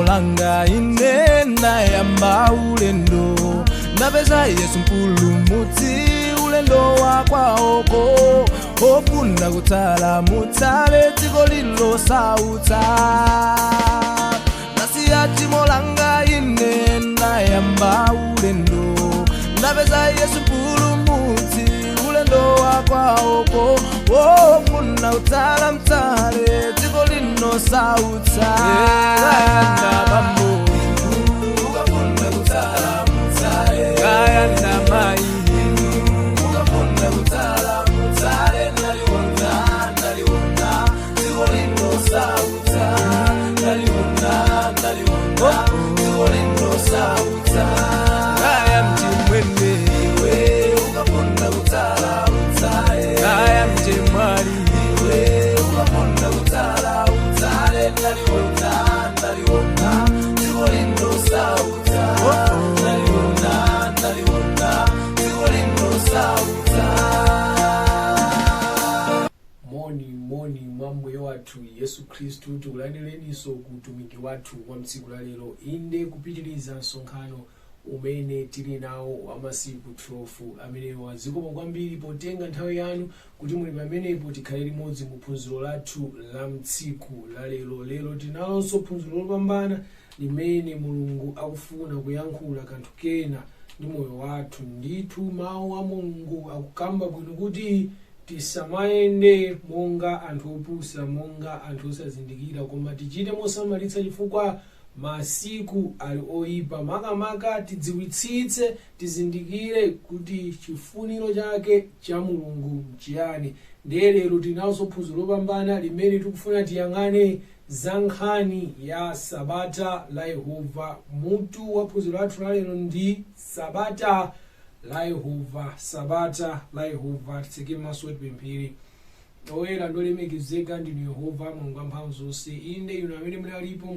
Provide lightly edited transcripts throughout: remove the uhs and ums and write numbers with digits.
Langa inenda yamba ulendo napeza Yesu mpulumutsi ulendo wakwaoko ofuna kutsala mutsale dziko lilosautsa nasiya tchimo langa inenda yamba ulendo napeza Yesu mpulumutsi ulendo wakwaoko ofuna kutsala mutsale dziko lilosautsa Mambo wathu Yesu Akhristu tikulandireniso kutumiki wathu kwa mtsiku la lero inde kupitiriza msonkhano umene tili nawo wa masiku 12 amene wazikomo kwambiri potenga nthawi yanu kuti muli pamenepo tikhale limodzi mu phunziro lathu la mtsiku la lero tinalonso phunziro lopambana limene Mulungu akufuna kuyankhula kanthu kena ndi moyo wathu. Ndithu mawu a Mulungu akukamba bwino kuti tisamayende monga anthu opusa, monga anthu osazindikira, koma tichite mosamalitsa chifukwa masiku ali oyipa. Makamaka tidziwitsitse, tizindikire kuti chifuniro chake cha Mulungu nchiyani. Ndiye lero tinalonso phunziro lopambana limene tikufuna tiyang'ane za nkhani ya Sabata la Yehovah. Mutu wa phunziro lathu la lero ndi Sabata la Yehovah. Sabata la Yehovah. Tseke maso tipemphere. Oyera ndolemekezeka ndinu Yehova Mulungu wamphamvu zonse. Inde inu amene mulipo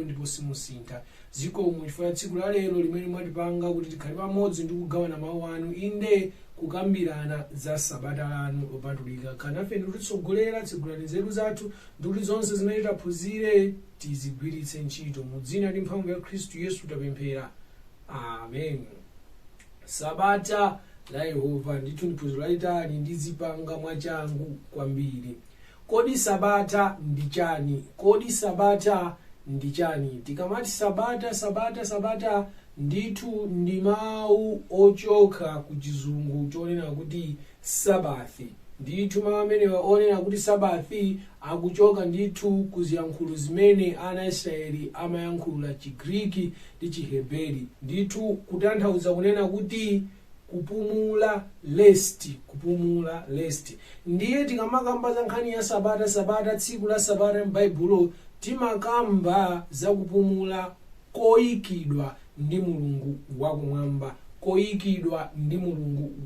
ndipo simusintha. Zikomo chifukwa tsiku la lero limene mwatipanga kuti tikhale pamodzi ndi kugawana mawu anu, inde kukambirana za sabata lanu lopatulika. Kanafe ndititsogolera, tsegulani nzeru zathu ndi zonse zimene taphunzire tizigwiritse ntchito. Mu dzina ndi mphamvu ya Akhristu Yesu tapemphera. Amen. Sabata la Yehovah ndithu ndi phunziro lalitali ndizipanga mwachangu kwambiri. Kodi sabata ndi chani? Kodi sabata ndi chani? Tikamati sabata ndithu ndi mawu ochoka ku chizungu chonena kuti sabathi. Ndithu mawu amene onena kuti sabathi akuchoka ndithu ku ziyankhulo zimene ana Israeli amayankhula Chigriki ndi Chiheberi. Ndithu kutanthauza kunena kuti kupumula, rest. Ndiye tikamakamba za nkhani ya sabata, tsiku la sabata m'Baibulo timakamba za kupumula koyikidwa ndi Mulungu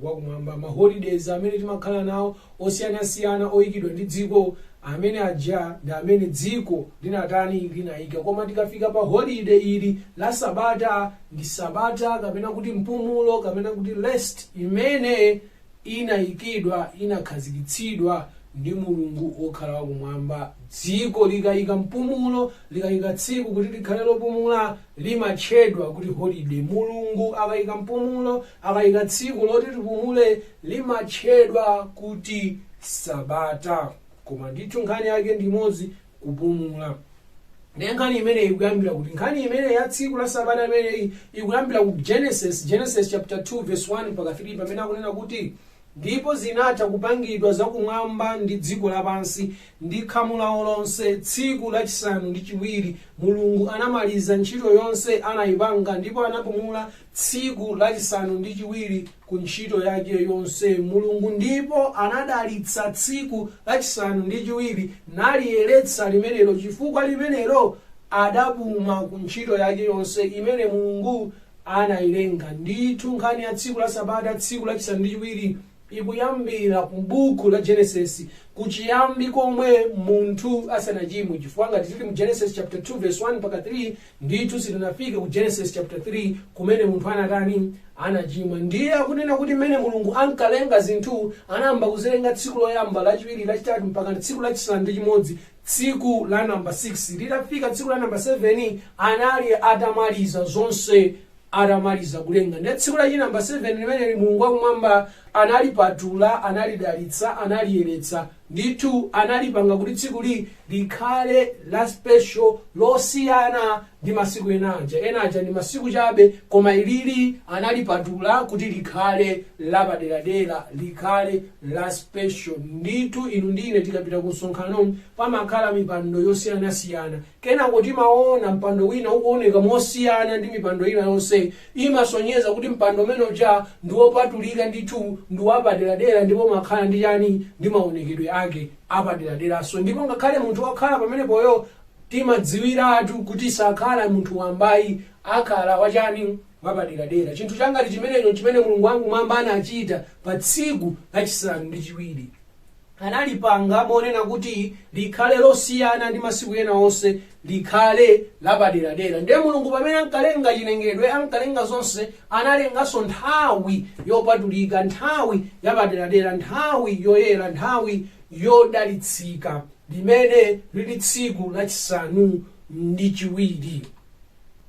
wakumwamba. Ma holidays amene timakhala nawo osiyanasiyana oyikidwa ndi dziko, amene aja ndi amene dziko linayika. Koma tikafika pa holiday ili la sabata, ndi sabata kapena kuti mpumulo kapena kuti rest imene inayikidwa, inakhazikitsidwa ndi Mulungu okhala wakumwamba. Dziko likayika mpumulo, likayika tsiku kuti likhale lopumula, limatchedwa kuti holiday. Mulungu akayika mpumulo, akayika tsiku loti tipumule, limatchedwa kuti sabata. Koma ndithu nkhani yake ndi imodzi, kupumula. Ndiye nkhani imene ikuyambira kuti nkhani imene ya tsiku la sabata imene ikuyambira ku Genesis chapter 2 verse 1 mpaka 3 pamene akunena kuti ndipo zinatha kupangidwa zakumwamba ndi dziko lapansi ndi khamu lawo lonse tsiku lachisanu ndi chiwiri. Mulungu anamaliza ntchito yonse anayipanga ndipo anapumula tsiku lachisanu ndi chiwiri ku ntchito yake yonse. Mulungu ndipo anadalitsa tsiku lachisanu ndi chiwiri naliyeretsa limenelo chifukwa limenelo adapuma ku ntchito yake yonse imene Mulungu anayilenga. Ndithu nkhani ya tsiku la sabata, tsiku lachisanu ndi chiwiri ikuyambira ku buku la Genesis kuchiyambi komwe munthu asanachimwe, chifukwa ngati tili mu Genesis chapter 2 verse 1 mpaka 3 ndithu sitinafika ku Genesis chapter 3 kumene munthu anachimwa. Ndiye akunena kuti mmene Mulungu ankalenga zinthu anayamba kuzilenga tsiku loyamba, lachiwiri, lachitatu mpaka tsiku lachisanu ndi chimodzi, tsiku la namba 6. Litafika tsiku la namba 7 anali atamaliza zonse, atamaliza kulenga. Ndi tsiku la namba 7 limene Mulungu wakumwamba analipatula, analidalitsa, analiyeretsa, ndithu analipanga kuti tsiku likhale la special, losiyana ndi masiku enaja ndi masiku chabe, koma ilili analipatula kuti likhale lapaderadera, likhale la special. Ndithu inu ndine tikapita ku msonkhano pamakhala mipando yosiyanasiyana, kenako timaona mpando wina ukuoneka mosiyana ndi mipando ina yonse, imasonyeza kuti mpando umene uja ndiwopatulika ndithu, ndiwapaderadera, ndipo makhala ndi chani, ndi maonekedwe ake apaderaderaso. Ndipo ngakhale munthu wakhala pamenepoyo timadziwiratu kuti sakhala munthu wambayi, akhala wachani, wapaderadera. Chinthu changati chimenecho chimene Mulungu wangu mwamba anachita pa tsiku lachisanu ndi chiwiri, analipanga monena kuti likhale losiyana ndi masiku ena onse, likhale lapaderadera. Ndiye Mulungu pamene ankalenga chilengedwe, ankalenga zonse, analenganso nthawi yopatulika, nthawi yapaderadera, nthawi yoyera, nthawi yodalitsika, limene lili tsiku lachisanu ndi chiwiri.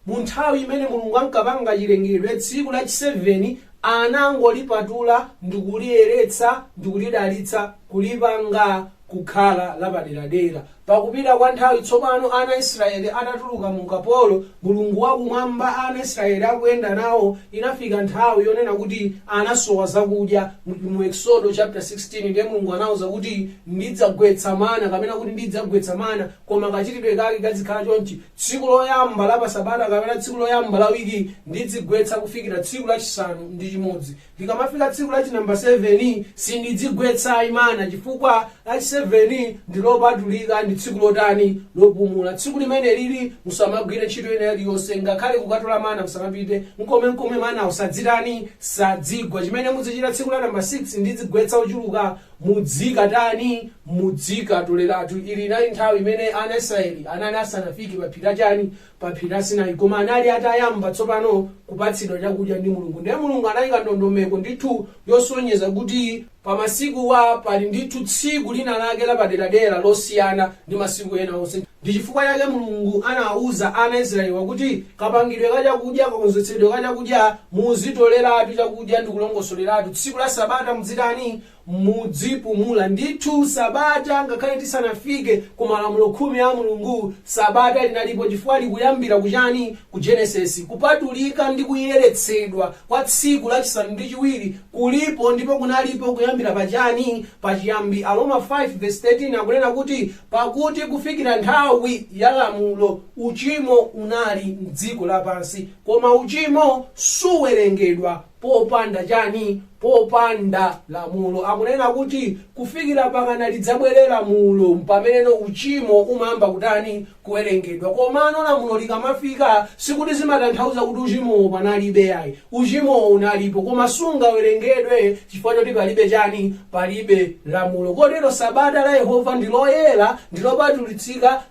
Mu nthawi imene Mulungu ankapanga chilengedwe, tsiku la 7 anangolipatula ndikuliyeretsa, ndikulidalitsa, kulipanga kukhala lapaderadera. Pakupita kwa nthawi tsopano ana Israeli atatuluka mu ukapolo, Mulungu wakumwamba ana Israeli akuyenda nawo, inafika nthawi yonena kuti anasowa zakudya. Mu Exodus chapter 16 ndiye Mulungu anawuza kuti ndidzagwetsa mana, kapena kuti ndidzagwetsa mana, koma kachitidwe kake kazikhala chonchi, tsiku loyamba la pasabata kapena tsiku loyamba la wiki ndidzigwetsa kufikira tsiku lachisanu ndi chimodzi. Likamafika tsiku lachi namba 7 sindidzigwetsa imana, chifukwa lachi 7 ndilopatulika, ndi tsiku lotani, lopumula. Tsiku limene lili musamagwire ntchito ina iliyonse, ngakhale kukatola mana musamapite, mkomwe mana usadzitani, sadzigwa. Chimene muzichita tsiku la namba 6 ndidzigwetsa ochuluka, mudzikatani, mudzikatoleratu. Ili inali nthawi imene ana Israeli anali asanafike pa phiri chani, pa phiri la Sinai, koma anali atayamba tsopano kupatsidwa chakudya ndi Mulungu. Ndiye Mulungu anayika ndondomeko ndithu yosonyeza kuti pa masiku pali ndithu tsiku lina lake lapaderadera losiyana ndi masiku ena onse. Ndi chifukwa chake Mulungu anawuza ana Israeli wakuti kapangidwe ka chakudya, kakonzetsedwe ka chakudya, muzitoleratu chakudya ndi kulongosoleratu. Tsiku la Sabata muzitani, mudzipumula. Ndithu Sabata ngakhale tisanafike ku Malamulo khumi a Mulungu, Sabata linalipo, chifukwa likuyambira kuchani, ku Genesis. Kupatulika ndi kuyeretsedwa kwa tsiku lachisanu ndi chiwiri kulipo, ndipo kunalipo kuyambira pachani, pachiyambi. Aroma 5 verse 13 akunena kuti pakuti kufikira nthawi ya Lamulo uchimo unali m'dziko lapansi, koma uchimo suwerengedwa popanda chani, popanda Lamulo. Akunena kuti kufikira pakana lidzabwere Lamulo mpameneno uchimo umayamba kutani, kuwerengedwa. Komano Lamulo likamafika sikuti zimatanthauza kuti uchimo panalibe ayi, uchimo unalipo, koma sungawerengedwe chifukwa choti palibe chani, palibe Lamulo. Kotero Sabata la Yehova ndiloyera, ndilopatulitsika,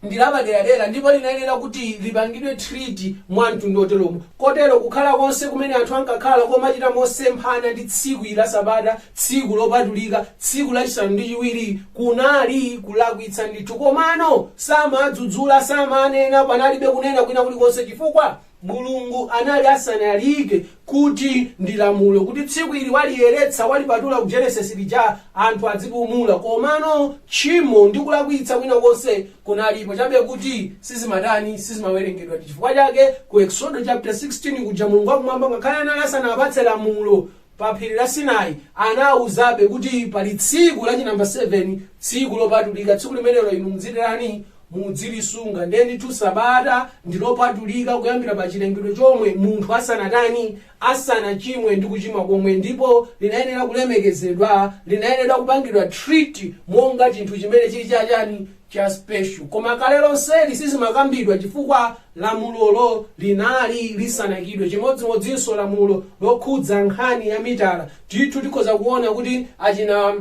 ndilapaderadera, ndipo linayenera kuti lipangidwe treat mwa mtundu oteromo. Kotero kukhala konse kumene anthu ankakhala komachita mosemphana ndi tsiku la Sabata, tsiku lopatulika, tsiku lachisanu ndi chiwiri, kunali kulakwitsa ndithu. Komano samadzudzula, samanena, panalibe kunena kwina kulikonse, chifukwa Mulungu anali asanalike kuti ndi Lamulo, kuti tsiku ili waliyeretsa, walipatula ku Genesis lija anthu adzipumula. Komano tchimo ndi kulakwitsa kwina konse kunalipo chabe, kuti sizimatani, sizimawerengedwa. Chifukwa chake ku Exodus chapter 16 kuja Mulungu wakumwamba ngakhale anali asanapatse Lamulo pa phiri la Sinai, anawuzabe kuti pali tsiku lachi namba 7, tsiku lopatulika, tsiku limenelo inu muzitirani, mudzilisunga. Ndiye ndithu Sabata ndilopatulika kuyambira pa chilengedwe chomwe munthu asanatani, asanachimwe ndi kuchimwa komwe, ndipo linayenera kulemekezedwa, linayenera kupangidwa treat monga chinthu chimene chili chachani, cha special. Koma kale lonseli sizimakambidwa chifukwa lamulolo linali lisanayikidwe. Chimodzimodzinso lamulo lokhudza nkhani ya mitala ndithu tikhoza kuona kuti achina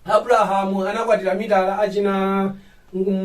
Abrahamu anakwatira mitala, achina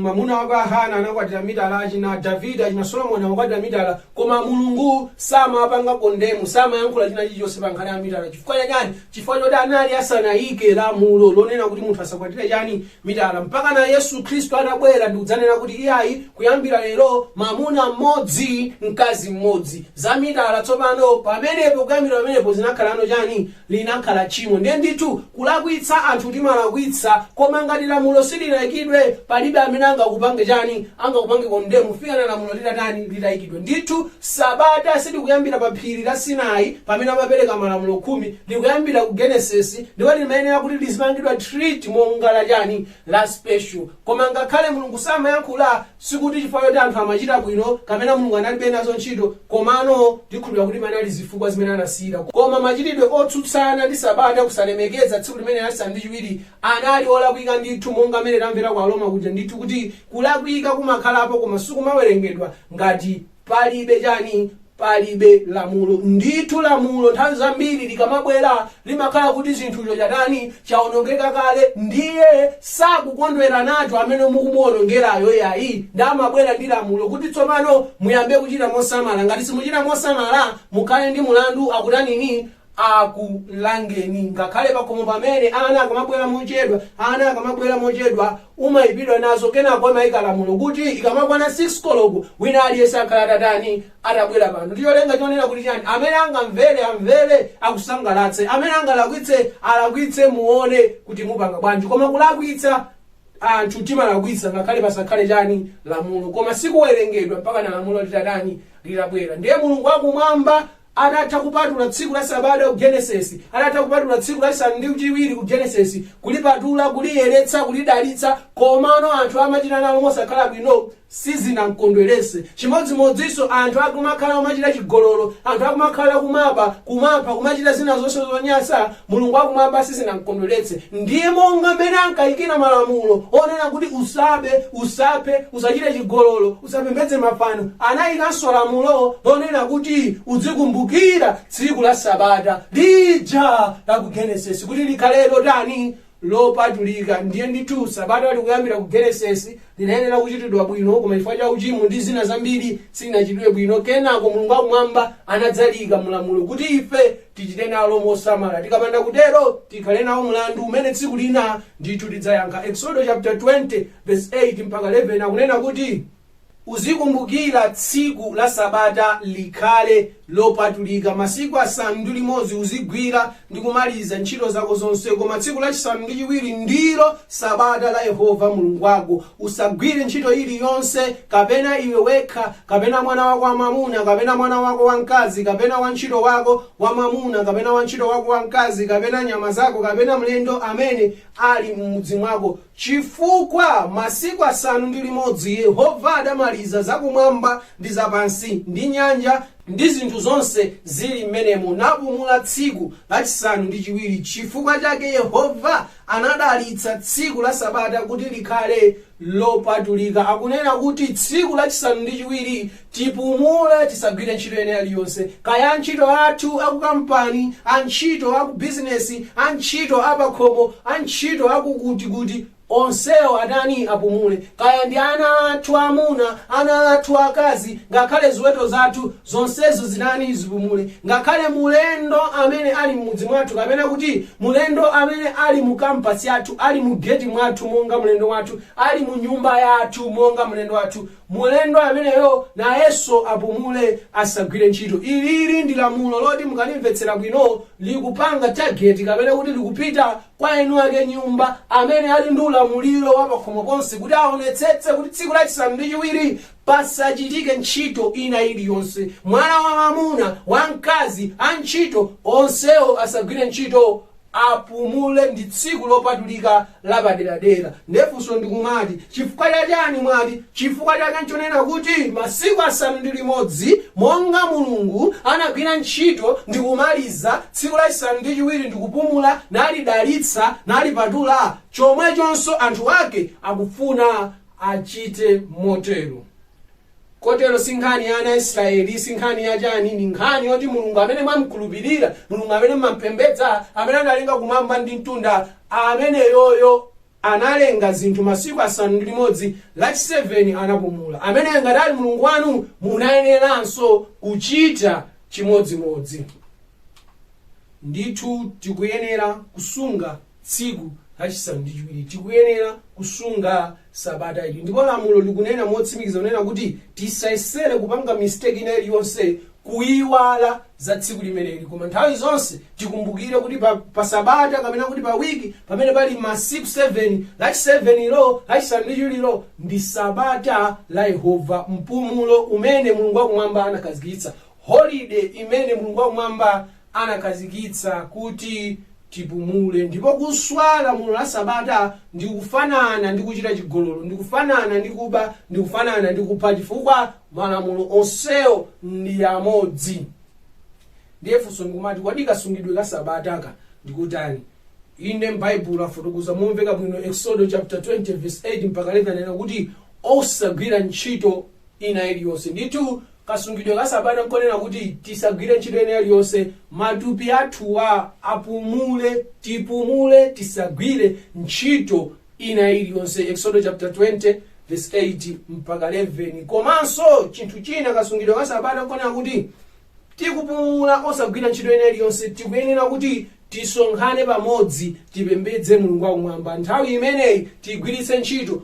mamuna wake Hana anakwatira mitala, achina Davide, achina Solomoni anakwatira mitala, koma Mulungu samapanga kondemu, samayankhula china chilichonse pa nkhani ya mitala. Chifukwa chani? Chifukwa choti anali asanayike lamulo lonena kuti munthu asakwatire chani mitala, mpaka na Yesu Akhristu anabwera ndi kudzanena kuti iyayi kuyambira lero mamuna mmodzi mkazi mmodzi. Za mitala tsopano pamenepo kuyambira pamenepo zinakhalano chani, linakhala chimo. Ndiye ndithu kulakwitsa anthu timalakwitsa, koma ngati lamulo silinayikidwe palibe amene angakupange chani, angakupange kondemu fikana lamulo litatani litayikidwe. Ndithu Sabata sitikuyambira pa phiri la Sinai pamene amapereka malamulo khumi, likuyambira ku Genesis, ndipo limayenera kuti lizimangidwa treat monga la chani la special. Koma ngakhale Mulungu samayankhula sikuti chifukwa choti anthu amachita bwino kapena Mulungu analibe nazo ntchito, komano tikhulupirira kuti manali zifukwa zimene anasiyira. Koma machitidwe otsutsana ndi Sabata, kusalemekeza tsiku limene lachisanu ndi chiwiri, anali olakwika ndithu, monga amene tamvera kwa Roma kuti ndithu kuti kulakwika kumakhalapo koma sikumawerengedwa ngati palibe chani, palibe lamulo. Ndithu lamulo nthawi zambiri likamabwera limakhala kuti zinthuzo chatani chaonongeka kale, ndiye sakukondwera nacho amene mukumuonongerayo yayi, ndamabwera ndi lamulo kuti tsopano muyambe kuchita mosamala. Ngati simuchita mosamala mukhale ndi mulandu akutanini, akulangeni. Ngakhale pakhomo pamene ana akamabwera mochedwa umayipidwa nazo, kenako imayika lamulo kuti ikamakwana 6 koloko wina aliyense akhala atatani atabwera pano. Tiyolenga chonena kuti chani, amene angamvere amvere akusangalatse, amene angalakwitse alakwitse, muone kuti mupanga bwanji. Koma kulakwitsa anthu timalakwitsa ngakhale pasakhale chani lamulo, koma sikuwerengedwa mpaka na lamulo litatani litabwera. Ndiye Mulungu wakumwamba atatha kupatula tsiku la Sabata ku Genesis, atatha kupatula tsiku la chisanu ndi chiwiri ku Genesis, kulipatula, kuliyeretsa, kulidalitsa, komano anthu amachita nalo mosakhala bwino sizinamkondwerese. Chimodzimodzinso anthu akumakhala amachita chigololo, anthu akumakhala kumapha, kumachita zina zonse zonyasa, Mulungu wakumwamba sizinamkondweretse. Ndiye monga mmene ankayikira malamulo onena kuti usaphe, usachite chigololo, usapembedze mafano, anayikanso lamulo lonena kuti uzikumbukira tsiku la Sabata lija la ku Genesis kuti likhale lotani, lopatulika. Ndiye ndithu Sabata likuyambira ku Genesis linayenera kuchitidwa bwino, koma chifukwa cha uchimo ndi zina zambiri silinachitidwe bwino. Kenako Mulungu wakumwamba anadzalika mulamulo kuti ife tichite nalo mosamala, tikapanda kutero tikhale nawo mlandu umene tsiku lina ndithu tidzayankha. Exodus chapter 20 verse 8 mpaka 11 akunena kuti uzikumbukira tsiku la Sabata likhale lopatulika, masiku asanu ndi limodzi uzigwira ndi kumaliza ntchito zako zonse, koma tsiku lachisanu ndi chiwiri ndilo Sabata la Yehova Mulungu wako. Usagwire ntchito iliyonse, kapena iwe wekha, kapena mwana wako wamwamuna, kapena mwana wako wamkazi, kapena wantchito wako wamwamuna, kapena wantchito wako wamkazi, kapena nyama zako, kapena mlendo amene ali m'mudzi mwako. Chifukwa masiku asanu ndi limodzi Yehova adamaliza zakumwamba ndi zapansi ndi nyanja ndi zinthu zonse zili m'menemo, napumula tsiku lachisanu ndi chiwiri. Chifukwa chake Yehova anadalitsa tsiku la Sabata kuti likhale lopatulika. Akunena kuti tsiku lachisanu ndi chiwiri tipumule, tisagwire ntchito ene iliyonse, kaya antchito athu akukampani, antchito aku business, antchito apakhomo, antchito akukuti onsewo adani apumule. Kaya ndi ana athu amuna, ana athu akazi, ngakhale ziweto zathu zonsezo zinani zipumule. Ngakhale mulendo amene ali m'mudzi mwathu, kapena kuti mulendo amene ali mu kampasi yathu, ali mu geti mwathu monga mulendo wathu, ali mu nyumba yathu monga mulendo wathu, mulendo ameneyo nayenso apumule, asagwire ntchito. Ilili ndi lamulo loti mukalimvetsera bwino likupanga target, kapena kuti likupita kwa enu ake nyumba amene ali ndi ulamuliro wa pakhomo konse kuti aonetsetse kuti tsiku lachisanu ndi chiwiri pasachitike ntchito ina iliyonse. Mwana wa mwamuna, wamkazi, antchito onsewo asagwire ntchito, apumule, ndi tsiku lopatulika lapaderadera. Ndefunso ndikumati chifukwa chani mwati? Chifukwa chake nchonena kuti masiku asanu ndi limodzi monga Mulungu anagwira ntchito ndi kumaliza, tsiku lachisanu ndi chiwiri ndi kupumula, nalidalitsa, nalipatula, chomwechonso anthu ake akufuna achite motero. Kotero sinkhani ya ana Israeli, sinkhani ya chani, ni nkhani yoti Mulungu amene mwamukhulupirira, Mulungu amene mwampembedza, amene analenga kumwamba ndi mtunda, amene yoyo analenga zinthu masiku 6 lachi 7 anapumula. Amene ngati ali Mulungu wanu munayeneranso kuchita chimodzimodzi. Ndithu tikuyenera kusunga tsiku lachisanu ndi chiwiri, tikuyenera kusunga sabata ili. Ndipo lamulo likunena motsimikiza kunena kuti tisayesere kupanga mistake ina iliyonse kuyiwala za tsiku limeneli. Koma nthawi zonse tikumbukire kuti pa sabata kapena kuti pa wiki pamene pali masiku 7, lachi 7 ilo, lachisanu ndi chiwiri ilo ndi sabata la Yehova, mpumulo umene Mulungu wakumwamba anakhazikitsa, holiday imene Mulungu wakumwamba anakhazikitsa kuti tipumule. Ndipo kuswala mulo la sabata ndikufanana ndi kuchita chigololo, ndikufanana ndi kuba, ndikufanana ndi kupha, chifukwa malamulo onsewo ndi amodzi. Ndiye funso ndikumati kodi kasungidwe ka sabata ndikutani? Ine m'Baibulo afotokoza momveka bwino, Exodus chapter 20 verse 8 mpaka 11 anena kuti osagwira ntchito ina iliyonse. Ndithu kasungidwe ka sabata nkonena kuti tisagwire ntchito ina iliyonse, matupi athuwa apumule, tipumule, tisagwire ntchito ina iliyonse. Exodus chapter 20 verse 8 mpaka 11. Komanso chinthu china kasungidwe ka sabata nkonena kuti tikupumula osagwira ntchito ina iliyonse, tikuyenera kuti tisonkhane pamodzi tipembedze Mulungu wakumwamba. Nthawi imeneyi tigwiritse ntchito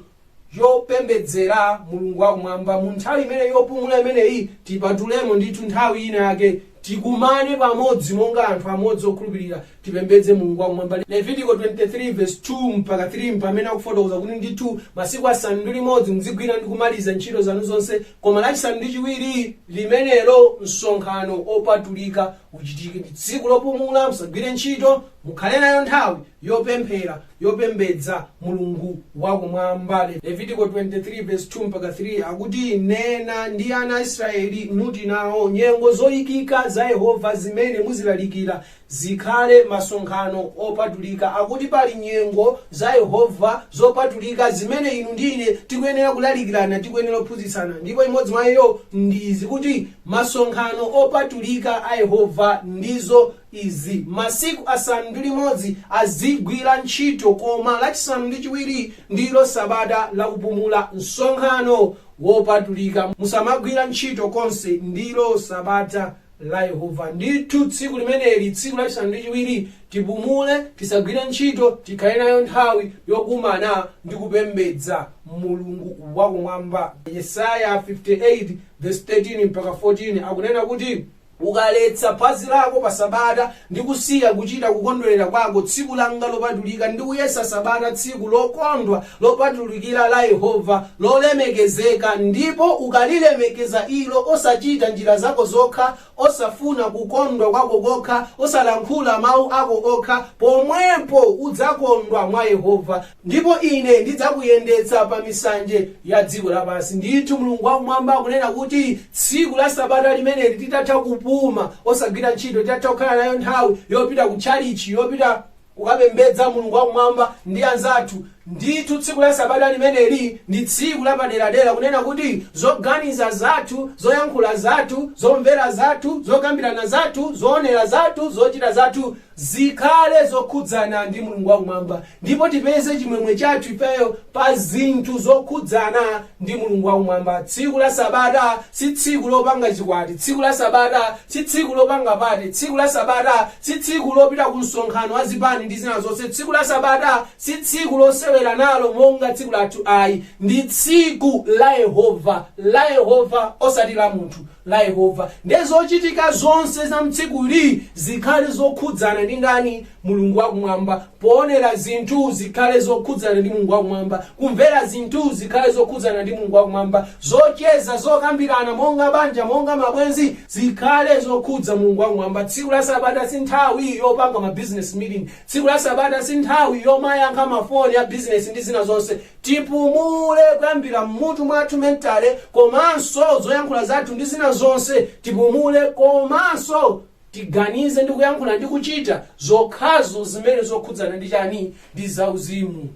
yopembedzera Mulungu wakumwamba. Mu nthawi imeneyi yopumula imeneyi tipatulemo ndithu nthawi ina yake tikumane pamodzi monga anthu amodzi okhulupirira tipembedze Mulungu wakumwamba. Levitiko 23 verse 2 mpaka 3 pamene akufotokoza kuti ndithu masiku 6 muzigwira ndi kumaliza ntchito zanu zonse, koma lachisanu ndi chiwiri limenelo msonkhano opatulika uchitike. Ndi tsiku lopumula, musagwire ntchito, mukhale nayo nthawi yopemphera, yopembedza Mulungu wakumwamba. Levitiko 23 verse 2 mpaka 3 akuti nena ndi ana Israeli nuti nawo nyengo zoyikika za Yehova zimene muzilalikira zikhale masonkhano opatulika. Akuti pali nyengo za Yehova zopatulika zimene inu ndine tikuyenera kulalikirana, tikuyenera kuphunzitsana. Ndipo imodzi mwa iyo ndizi kuti masonkhano opatulika a Yehova ndizo izi: masiku 6 azigwira ntchito, koma lachisanu ndi chiwiri ndilo sabata la kupumula, msonkhano wopatulika. Musamagwira ntchito konse, ndilo sabata la Yehova. Ndithu tsiku limeneli, tsiku lachisanu ndi chiwiri, tipumule, tisagwire ntchito, tikhale nayo nthawi yokumana ndi kupembedza Mulungu wakumwamba. Yesaya 58 verse 13 mpaka 14 akunena kuti ukaletsa phazi lako pa sabata ndi kusiya kuchita kukondwerera kwako tsiku langa lopatulika, ndi kuyesa sabata tsiku lokondwa lopatulikira la Yehova, lolemekezeka. Ndipo ukalilemekeza ilo, osachita njira zako zokha, osafuna kukondwa kwako kokha, osalankhula mawu ako okha, pomwepo udzakondwa mwa Yehova, ndipo ine ndidzakuyendetsa pa misanje ya dziko lapansi. Ndithu Mulungu wakumwamba akunena kuti tsiku la sabata limeneli titatha kupuma osagwira ntchito, titatha kukhala nayo nthawi yopita ku chalichi, yopita kukapembedza Mulungu wakumwamba ndi anzathu, ndithu tsiku la sabata limeneli ndi tsiku la paderadera, kunena kuti zoganiza zathu, zoyankhula zathu, zomvera zathu, zokambirana zathu, zoonera zathu, zochita zathu zikhale zokhudzana ndi Mulungu wakumwamba, ndipo tipeze chimwemwe chathu ifeyo pa zinthu zokhudzana ndi Mulungu wakumwamba. Tsiku la sabata si tsiku lopanga chikwati, tsiku la sabata si tsiku lopanga pati, tsiku la sabata si tsiku lopita ku msonkhano wa zipani ndi zina zonse, tsiku la sabata si tsiku losewera nalo monga tsiku lathu ayi, ndi tsiku la Yehova, la Yehova osati la munthu, la Yehova. Ndezochitika zonse za mtsikuli zikhale zokhudzana ndi ndani? Mulungu wakumwamba. Poonera zinthu zikhale zokhudzana ndi Mulungu wakumwamba, kumvera zinthu zikhale zokhudzana ndi Mulungu wakumwamba, zocheza zokambirana monga banja, monga mabwenzi zikhale zokhudza Mulungu wakumwamba. Tsiku la sabata si nthawi yopanga ma business meeting, tsiku la sabata si nthawi yomayankha mafoni ya business ndi zina zonse. Tipumule kuyambira mmutu mwathu mentale, komanso zoyankhula zathu ndi zina zonse tipumule, komanso tiganize ndi kuyankhula ndi kuchita zokhazo zimene zokhudzana ndi chani? Ndi zauzimu.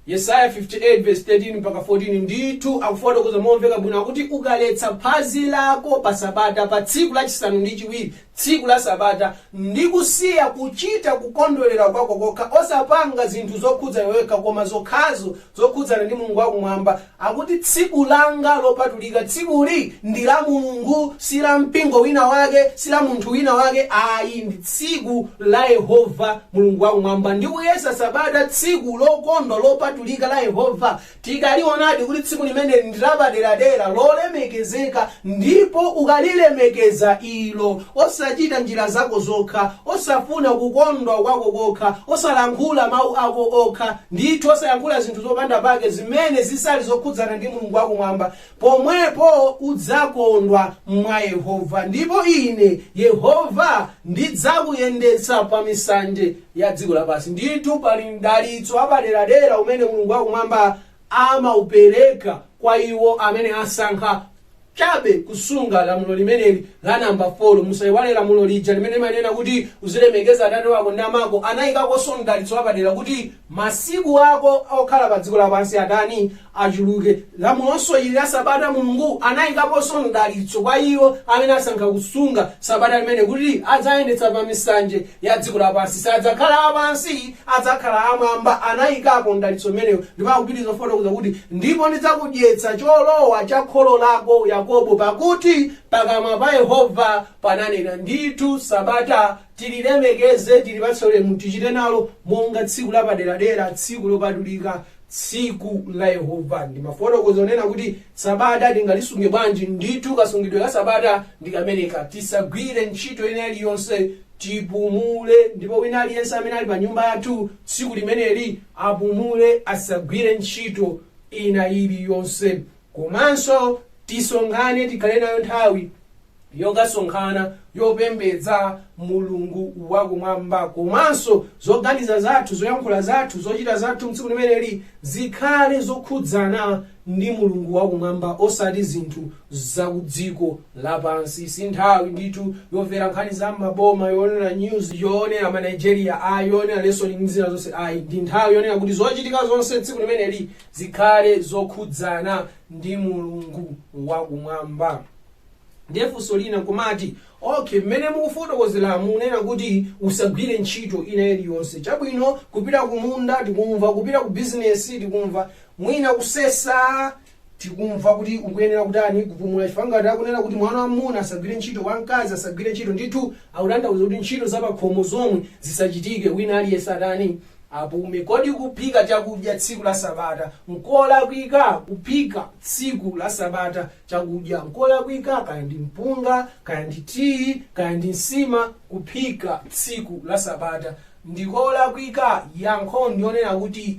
Yesaya 58 verse 13 mpaka 14 ndithu akufotokoza momveka bwino kuti ukaletsa phazi lako pa sabata pa tsiku lachisanu ndi chiwiri, tsiku la sabata, ndi kusiya kuchita kukondwerera kwako kokha, osapanga zinthu zokhudza iweka koma zokhazo zokhudzana ndi Mulungu wakumwamba, akuti tsiku langa lopatulika, tsikuli ndi la Mulungu, si la mpingo wina wake, si la munthu wina wake, ayi ndi tsiku la Yehova Mulungu wakumwamba. Ndi kuyesa sabata tsiku lokondwa lopatulika la Yehova, tikalionadi kuti tsiku limene ndilapaderadera lolemekezeka, ndipo ukalilemekeza ilo osachita njira zako zokha, osafuna kukondwa kwako kokha, osalankhula mawu ako okha, ndithu osayankhula zinthu zopanda pake zimene zisali zokhudzana ndi Mulungu wakumwamba, pomwepo udzakondwa mwa Yehova. Ndipo ine Yehova ndidzakuyendetsa pa misanje ya dziko lapansi. Ndithu pali mdalitso apaderadera umene Mulungu wakumwamba amaupereka kwa iwo amene asankha chabe kusunga lamulo limeneli la namba 4. Musayiwale lamulo lija limene manena kuti uzilemekeza atate wako ndi amako, anayikakonso mdalitso apadera kuti masiku ako okhala pa dziko lapansi adani achuluke. Lamulonso ili la sabata Mulungu anayikaponso mdalitso kwa iwo amene asankha kusunga sabata limene kuti adzayendetsa pa misanje ya dziko lapansi, sadzakhala apansi, adzakhala amwamba. Anayikapo mdalitso meneyo, ndipo akupitiriza kufotokoza kuti ndipo ndidzakudyetsa cholowa cha kholo lako Yakobo, pakuti pakamwa pa Yehova pananena. Ndithu sabata tililemekeze, tilipatse ulemu, tichite nalo monga tsiku lapaderadera, tsiku lopatulika, tsiku la Yehova. Ndi mafotokozo onena kuti sabata tingalisunge bwanji. Ndithu kasungidwe ka sabata ndikameneka, tisagwire ntchito ina iliyonse, tipumule. Ndipo wina aliyense amene ali pa nyumba yathu tsiku limeneli apumule, asagwire ntchito ina iliyonse. Komanso tisonkhane, tikhale nayo nthawi yokasonkhana yopembedza Mulungu wakumwamba. Komanso zoganiza zathu, zoyankhula zathu, zochita zathu mtsiku limeneli zikhale zokhudzana ndi Mulungu wakumwamba, osati zinthu zakudziko lapansi. Si nthawi ndithu yomvera nkhani za maboma, yoonera news, yoonera ma Nigeria, yoonera lesoni mzina zonse. Ndi nthawi yonena kuti zochitika zonse tsiku limeneli zikhale zokhudzana ndi Mulungu wakumwamba. Ndefunso lina kumati, okay, mmene mukufotokozera munena kuti usagwire ntchito ina iliyonse. Chabwino, kupita kumunda tikumva, kupita ku business tikumva, mwina kusesa tikumva kuti ukuyenera kutani kupumula. Chifukwa ngati akunena kuti mwana wamuna asagwire ntchito, wamkazi asagwire ntchito, ndithu akutanthauza kuti ntchito zapakhomo zomwe zisachitike, wina aliyense atani apume. Kodi kuphika chakudya tsiku la sabata nkolakwika? Kuphika tsiku la sabata chakudya nkolakwika? Kaya ndi mpunga, kaya ndi tii, kaya ndi nsima, kuphika tsiku la sabata ndikolakwika? Yankho ndionena kuti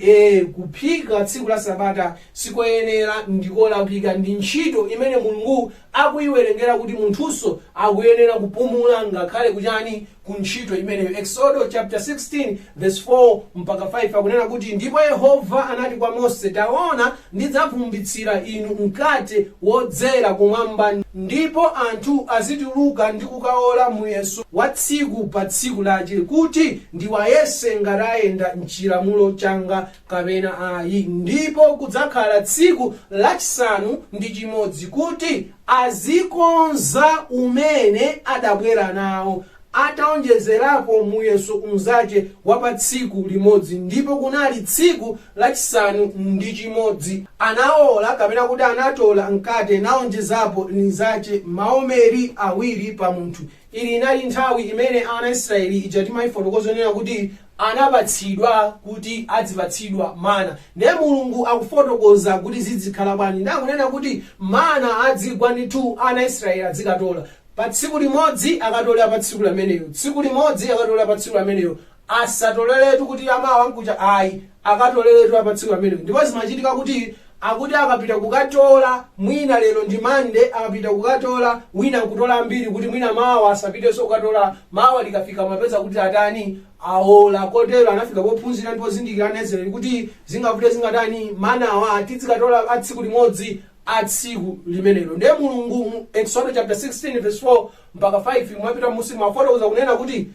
kuphika tsiku la sabata sikoyenera, ndikolakwika. Ndi ntchito imene Mulungu akuyiwerengera kuti munthunso akuyenera kupumula ngakhale kuchani ku ntchito imeneyo. Exodus chapter 16 verse 4 mpaka 5 akunena kuti ndipo Yehova anati kwa Mose, taona ndidzavumbitsira inu mkate wodzera kumwamba, ndipo anthu azituluka ndi kukaola muyeso wa tsiku pa tsiku lache, kuti ndiwayese ngati ayenda m'chilamulo changa kapena ayi. Ndipo kudzakhala tsiku lachisanu ndi chimodzi kuti azikonza umene adabwera nawo, ataonjezerapo muyeso unzache wa pa tsiku limodzi. Ndipo kunali tsiku lachisanu ndi chimodzi anaola kapena kuti anatola mkate naonjezapo nzache maomeri awiri pa munthu. Ili inali nthawi imene ana Israeli ija timayifotokoza nena kuti anapatsidwa kuti adzipatsidwa mana. Ndiye Mulungu akufotokoza kuti zizikhala bwanji. Ndakunena kuti mana adzigwa ndithu ana Israeli adzikatola pa tsiku limodzi, akatola pa tsiku lameneyo, tsiku limodzi akatola pa tsiku lameneyo. Asatoleretu kuti amawa nkucha, ayi, akatoleretu pa tsiku lameneyo. Ndipo zimachitika kuti akuti akapita kukatola, mwina lero ndi Mande, akapita kukatola, wina nkutola ambiri kuti mwina mawa asapitenso kukatola, mawa likafika mapeza kuti atani aola. Kotero anafika pophunzira ndipo zindikira anezereri kuti zingavute zingatani manawa tizikatola a tsiku limodzi a tsiku limenelo. Ndiye Mulungu Exodus chapter 16 verse 4 mpaka 5 mwapita musi mwafotokoza kunena kuti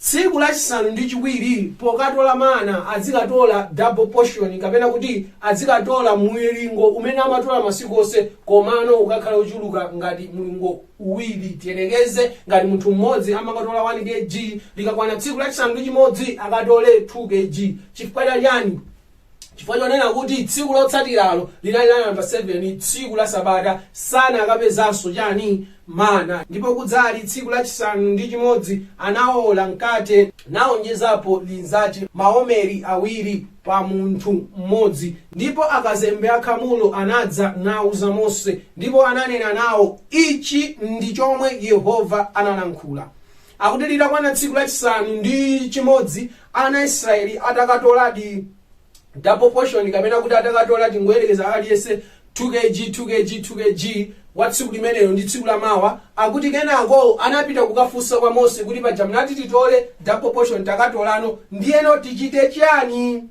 tsiku lachisanu ndi chiwiri pokatola mana azikatola double portion kapena kuti azikatola mwilingo umene amatola masiku onse komano ukakhala uchuluka ngati mwilingo uwiri tiyerekeze ngati munthu mmodzi amakatola 1 kg likakwana tsiku lachisanu ndi chimodzi akatole 2 kg chifukwa chani chifukwa chonena kuti tsiku lotsatiralo linali la namba 7 tsiku la sabata sana akapezanso chani mana ndipo kudzali tsiku lachisanu ndi chimodzi anaola mkate naonjezapo linzati maomeri awiri pa munthu mmodzi ndipo akazembe akhamulo anadza nauza Mose ndipo ananena nawo ichi ndi chomwe Yehova analankhula akuti litakwana tsiku lachisanu ndi chimodzi ana Israeli atakatoladi double portion kapena kuti atakatola tingoyerekeza aliyense 2 kg wa tsiku limenelo ndi tsiku la mawa akuti kenako anapita kukafunsa kwa Mose kuti paja mnati titole double portion takatolano ndiyeno tichite chani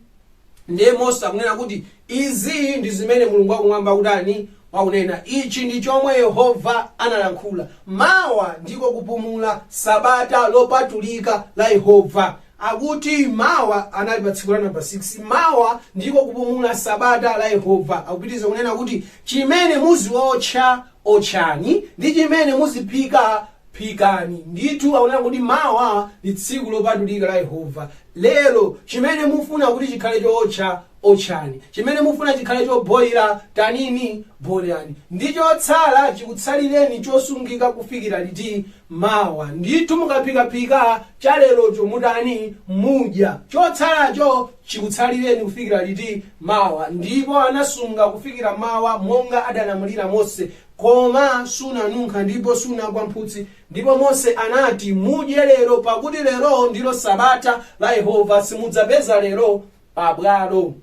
ndiye Mose akunena kuti izi ndi zimene Mulungu wakumwamba kutani wakunena ichi ndi chomwe Yehova analankhula mawa ndiko kupumula sabata lopatulika la Yehova akuti mawa anali pa tsiku la namba 6 mawa ndiko kupumula sabata la Yehova akupitiza kunena kuti chimene muziotcha otchani ndi chimene muziphika phikani ndithu akunena kuti mawa ndi tsiku lopatulika la Yehova lero chimene mufuna kuti chikhale chootcha otchani chimene mufuna chikhale choboilira tanini boilani ndi chotsala chikutsalireni chosungika kufikira liti mawa ndithu mukaphikaphika chalerocho mutani mudya chotsalacho chikutsalireni kufikira liti mawa ndipo anasunga kufikira mawa monga adalamulira Mose koma sunanunkha ndipo sunagwa mphutsi ndipo Mose anati mudye lero pakuti lero ndilo sabata la Yehova simudzapeza lero pabwalo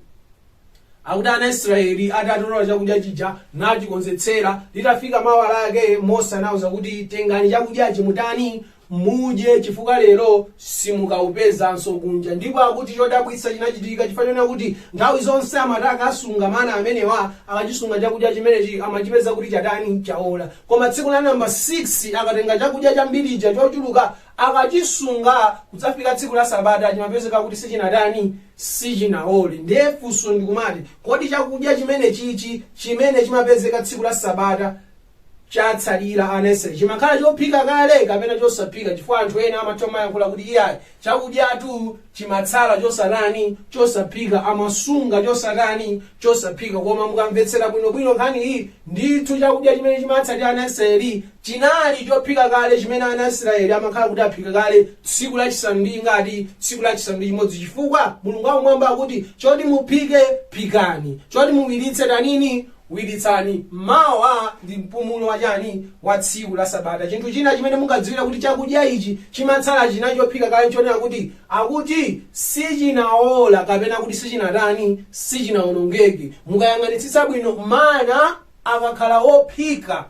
akuti ana Israeli atatola chakudya chija nachikonzetsera litafika mawa lake Mose anauza kuti tengani chakudyachi mutani mudye chifukwa lero simukaupezanso kunja ndipo akuti chodabwitsa chinachitika chifukwa chonena kuti nthawi zonse amataka asunga mana amenewa akachisunga chakudya chimenechi amachipeza kuti chatani chaola koma tsiku la namba 6 akatenga chakudya chambirija chochuluka akachisunga kudzafika tsiku la sabata chimapezeka kuti sichinatani sichinaole ndiye funso ndikumati kodi chakudya chimene chichi chimene chimapezeka tsiku la sabata chatsalira ana Israeli chimakhala chophika kale kapena chosaphika chifukwa anthu ena amatoma yankula kuti iyayi chakudyatu chimatsala chosatani chosaphika amasunga chosatani chosaphika koma mukamvetsera bwinobwino nkhani iyi ndithu chakudya chimene chimatsalira ana Israeli chinali chophika kale chimene ana Israeli amakhala kuti aphika kale tsiku lachisanu ndi ngati tsiku lachisanu ndi chimodzi chifukwa Mulungu wakumwamba akuti choti muphike phikani choti muwiritse tanini wiritsani mawa ndi mpumulo wachani wa tsiku la sabata chinthu china chimene mungadziwira kuti chakudya ichi chimatsala china chophika kale chonena kuti akuti sichinaola kapena kuti sichinatani sichinaonongeke mukayang'anitsitsa bwino mana akakhala ophika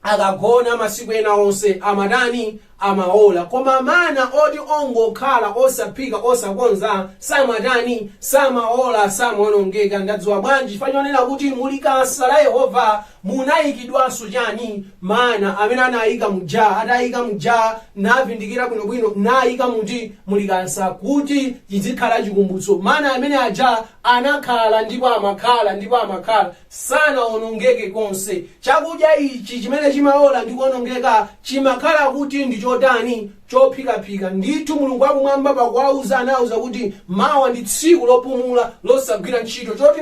akagona masiku ena onse amatani amaola koma mana oti ongokhala osaphika osakonza samatani samaola samaonongeka ndadziwa bwanji chifukwa chonena kuti mulikasa la Yehova munayikidwanso chani mana amene anayika muja atayika muja navindikira bwinobwino nayika muti mulikasa kuti chizikhala chikumbutso mana amene aja anakhala ndipo amakhala sanaonongeke konse chakudya ichi chimene chimaola ndi kuonongeka chimakhala kuti ndi chotani chophikaphika ndithu Mulungu wakumwamba pakuwauza anauza kuti mawa ndi tsiku lopumula losagwira ntchito choti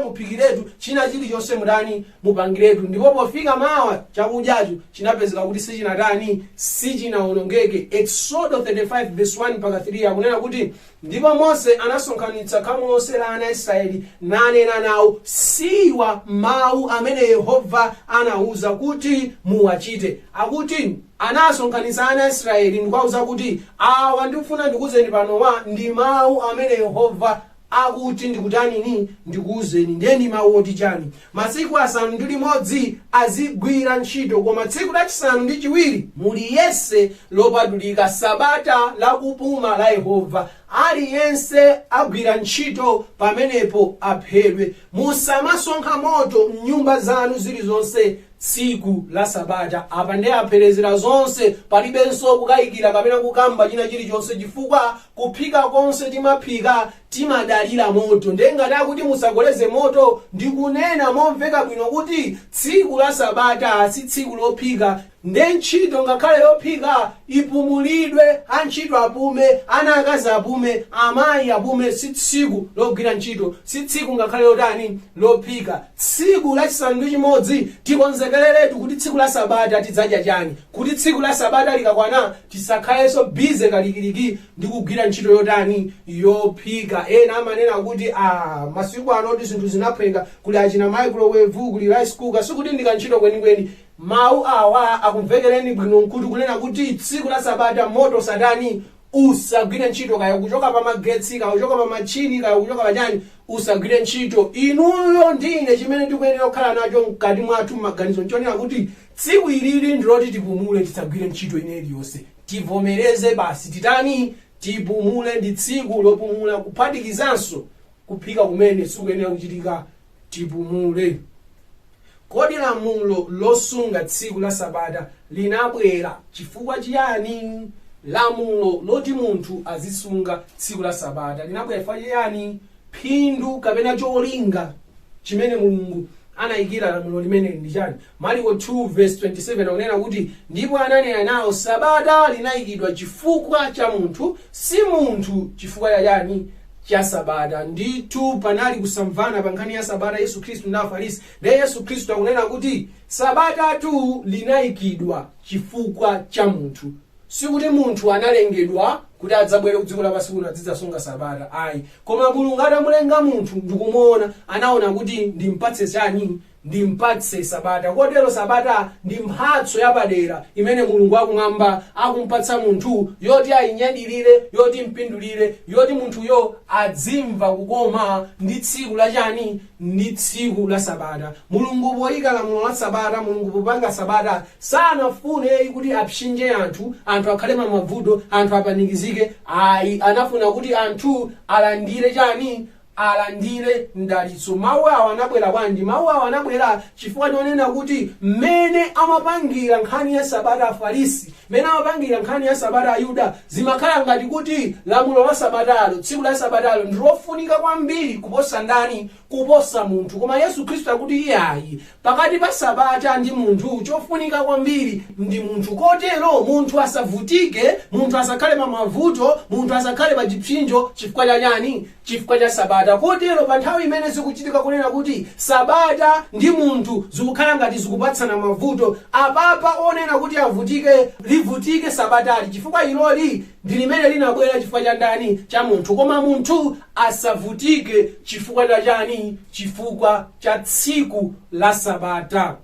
muphikiretu china chilichonse mutani mupangiretu ndipo pofika mawa chakudyacho chinapezeka kuti sichinatani sichinaonongeke Exodo 35 verse 1 mpaka 3 akunena kuti ndipo Mose anasonkhanitsa khamu lonse la ana Israeli nanena nawo siwa mawu amene Yehova anauza kuti muwachite akuti anasonkhanitsa ana Israeli ndikuwauza kuti awa ndikufuna ndikuwuzeni panowa ndi mawu amene Yehova akuti ndikutanini ndikuwuzeni ndeni mawu oti chani masiku asanu ndi limodzi azigwira ntchito koma tsiku lachisanu ndi chiwiri muliyese lopatulika sabata la kupuma la Yehova aliyense agwira ntchito pamenepo aphedwe musamasonkha moto mnyumba zanu zilizonse tsiku la sabata. Apa ndi apherezera zonse, palibenso kukayikira kapena kukamba china chilichonse, chifukwa kuphika konse timaphika timadalira moto. Ndengati akuti musagoleze moto, ndikunena momveka bwino kuti tsiku la sabata si tsiku lophika. Nde ntchito ngakhale yophika ipumulidwe, antchito apume, ana akazi apume, amayi apume, si tsiku logwira ntchito, si tsiku ngakhale lotani lophika. Tsiku lachisanu ndi chimodzi tikonzekereretu kuti tsiku la sabata tidzadya chani, kuti tsiku la sabata likakwana tisakhalenso bize kalikiliki ndi kugwira ntchito yotani yophika. Ena amanena kuti masiku anoti zinthu zinaphweka, kuli achina microwave, kuli rice cooker, sikuti ndikantchito kwenikweni. Mawu awa akumvekereni bwino nkuti kunena kuti tsiku la sabata moto satani usagwire ntchito, kaya kuchoka pa magetsi, kaya kuchoka pa machini, kaya kuchoka pa chani, usagwire ntchito. Inuyo ndine chimene tikuyenera kukhala nacho mkati mwathu maganizo nchonena kuti tsiku ilili ndiloti tipumule, tisagwire ntchito ine iliyonse, tivomereze basi titani tipumule. Ndi tsiku lopumula, kuphatikizanso kuphika kumene sikuyenera kuchitika, tipumule. Kodi lamulo losunga tsiku la sabata linabwera chifukwa chiyani? Lamulo loti munthu azisunga tsiku la sabata linabwera chifukwa chiyani? Phindu kapena cholinga chimene Mulungu anayikira lamulo limene ndi chani? Marko 2:27 akunena kuti ndipo ananena nawo, sabata linayikidwa chifukwa cha munthu, si munthu chifukwa cha chani? Cha sabata. Ndithu panali kusamvana pa nkhani ya sabata Yesu Khristu ndi Afarisi. Ndiye Yesu Khristu akunena kuti sabata tu linayikidwa chifukwa cha munthu, sikuti munthu analengedwa kuti adzabwere ku dziko lapansi kuno azidzasunga sabata, ayi. Koma Mulungu atamulenga munthu ndikumuona, anaona kuti ndimpatse chani? Ndimpatse sabata. Kotero sabata ndi mphatso yapadera imene Mulungu akumwamba akumpatsa munthu, yoti ayinyadilire, yoti mpindulire, yoti munthuyo adzimva kukoma ndi tsiku la chani? Ndi tsiku la sabata. Mulungu poyika lamulo la sabata, Mulungu popanga sabata, sanafune kuti apsinje anthu akhale pa mavuto, anthu apanikizike, ayi. Anafuna kuti anthu alandire chani? Alandire mdalitso. Mawu awa anabwera bwanji? Mawu awa anabwera chifukwa chonena kuti mmene amapangira nkhani ya sabata Afarisi, mmene amapangira nkhani ya sabata Ayuda, zimakhala ngati kuti lamulo la sabatalo, tsiku la sabatalo ndilofunika kwambiri kuposa ndani? Kuposa munthu. Koma Yesu Khristu akuti iyayi, pakati pa sabata ndi munthu chofunika kwambiri ndi munthu. Kotero munthu asavutike, munthu asakhale pa mavuto, munthu asakhale pa chipsinjo chifukwa cha chani? Chifukwa cha sabata. Kotero pa nthawi imene zikuchitika kunena kuti sabata ndi munthu zikukhala ngati zikupatsana mavuto, apapa onena kuti avutike, livutike sabatali, chifukwa iloli ndi limene linabwera chifukwa cha ndani? Cha munthu. Koma munthu asavutike chifukwa cha chani? Chifukwa cha tsiku la sabata.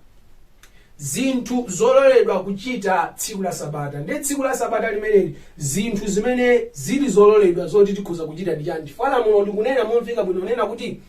Zinthu zololedwa kuchita tsiku la sabata. Ndi tsiku la sabata limeneli zinthu zimene zili zololedwa zoti tikhoza kuchita ndi chani? Chifukwa lamulo ndikunena momveka bwino, nena kuti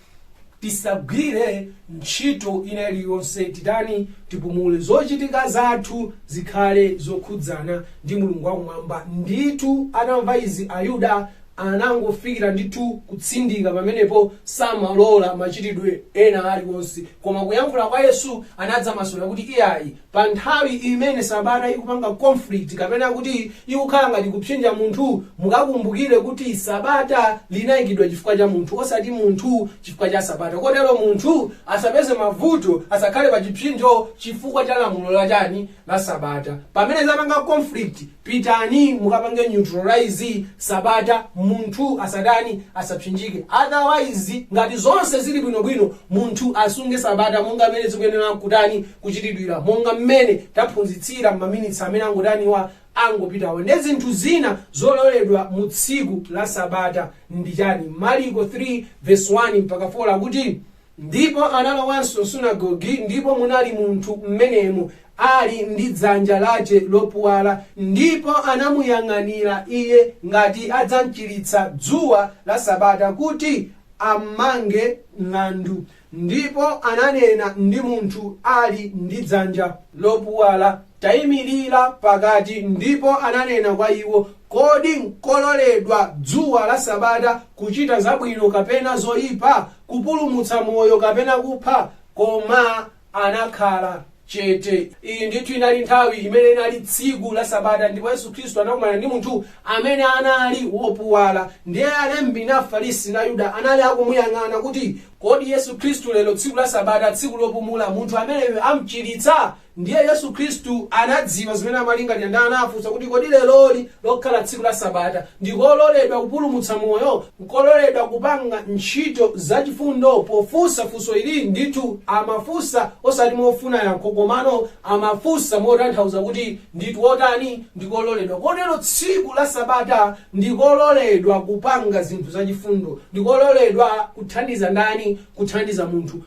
tisagwire ntchito ina iliyonse, titani? Tipumule. Zochitika zathu zikhale zokhudzana ndi Mulungu wakumwamba. Ndithu anamva izi Ayuda anangofikira ndithu kutsindika pamenepo, samalola machitidwe ena aliwonse. Koma kuyankhula kwa Yesu anadza masula kuti iyayi, pa nthawi imene sabata ikupanga conflict kapena kuti ikukhala ngati kupsinja munthu, mukakumbukire kuti sabata linayikidwa chifukwa cha munthu, osati munthu chifukwa cha sabata. Kotero munthu asapeze mavuto, asakhale pa chipsinjo chifukwa cha lamulo la chani? La sabata. Pamene zapanga conflict, pitani mukapange neutralize sabata, munthu asadani? Asapsinjike. Otherwise ngati zonse zili bwinobwino, munthu asunge sabata monga mmene zikuyenera kutani? Kuchitidwira, monga mmene taphunzitsira m'maminitsi amene angodaniwa angopitawo. Ndi zinthu zina zololedwa mu tsiku la sabata ndi chani? Marko 3:1 mpaka 4 kuti ndipo analowanso sunagogi, ndipo munali munthu mmenemu ali ndi dzanja lace lopuwala, ndipo anamuyang'anira iye ngati adzamchiritsa dzuwa la sabata kuti amange mlandu. Ndipo ananena ndi munthu ali ndi dzanja lopuwala, tayimirira pakati. Ndipo ananena kwa iwo, kodi nkololedwa dzuwa la sabata kuchita zabwino kapena zoyipa, kupulumutsa moyo kapena kupha? Koma anakhala chete. Iyi ndithu inali nthawi imene inali tsiku la Sabata, ndipo Yesu Khristu anakumana ndi munthu amene anali wopuwala. Ndiye alembi ndi Afarisi na Yuda anali akumuyang'ana kuti kodi Yesu Khristu lero tsiku la Sabata, tsiku lopumula, munthu ameneyo amchiritsa? Ndiye Yesu Khristu anadziwa zimene amalingalira ndi anafunsa kuti kodi leloli lokhala tsiku la Sabata ndikololedwa kupulumutsa moyo, nkololedwa kupanga ntchito zachifundo? Pofunsa funso ili ndithu amafunsa osati mofuna yankho, komano amafunsa motanthauza kuti ndithu otani ndikololedwa. Kotero tsiku la Sabata ndikololedwa kupanga zinthu zachifundo, ndikololedwa kuthandiza ndani? Kuthandiza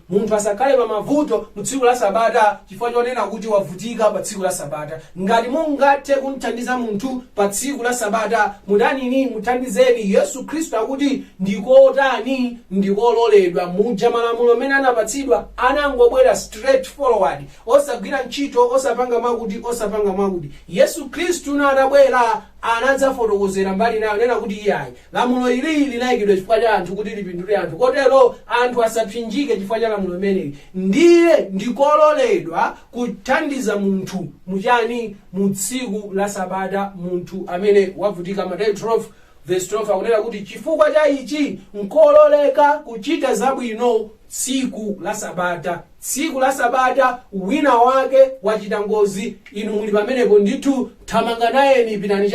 munthu asakhale pa mavuto mu tsiku la Sabata chifukwa chonena kuti wavutika pa tsiku la Sabata. Ngati mungathe kumthandiza munthu pa tsiku la Sabata, mudanini muthandizeni. Yesu Khristu akuti ndikotani ndikololedwa. Muja malamulo amene anapatsidwa anangobwera straight forward, osagwira ntchito, osapanga mwakuti. Yesu Khristu anabwera anadzafotokozera mbali nayo, nena kuti iyayi lamulo ili linayikidwa chifukwa cha anthu kuti lipindule anthu, kotero anthu asapsinjike chifukwa cha lamulo limeneli. Ndiye ndikololedwa kuthandiza munthu muchani? Mu tsiku la Sabata, munthu amene wavutika. Mateyu 12:12 akunena kuti chifukwa cha ichi nkololeka kuchita zabwino tsiku la Sabata. Tsiku la Sabata wina wake wachita ngozi, inu muli pamenepo ndithu thamanga nayeni, pitani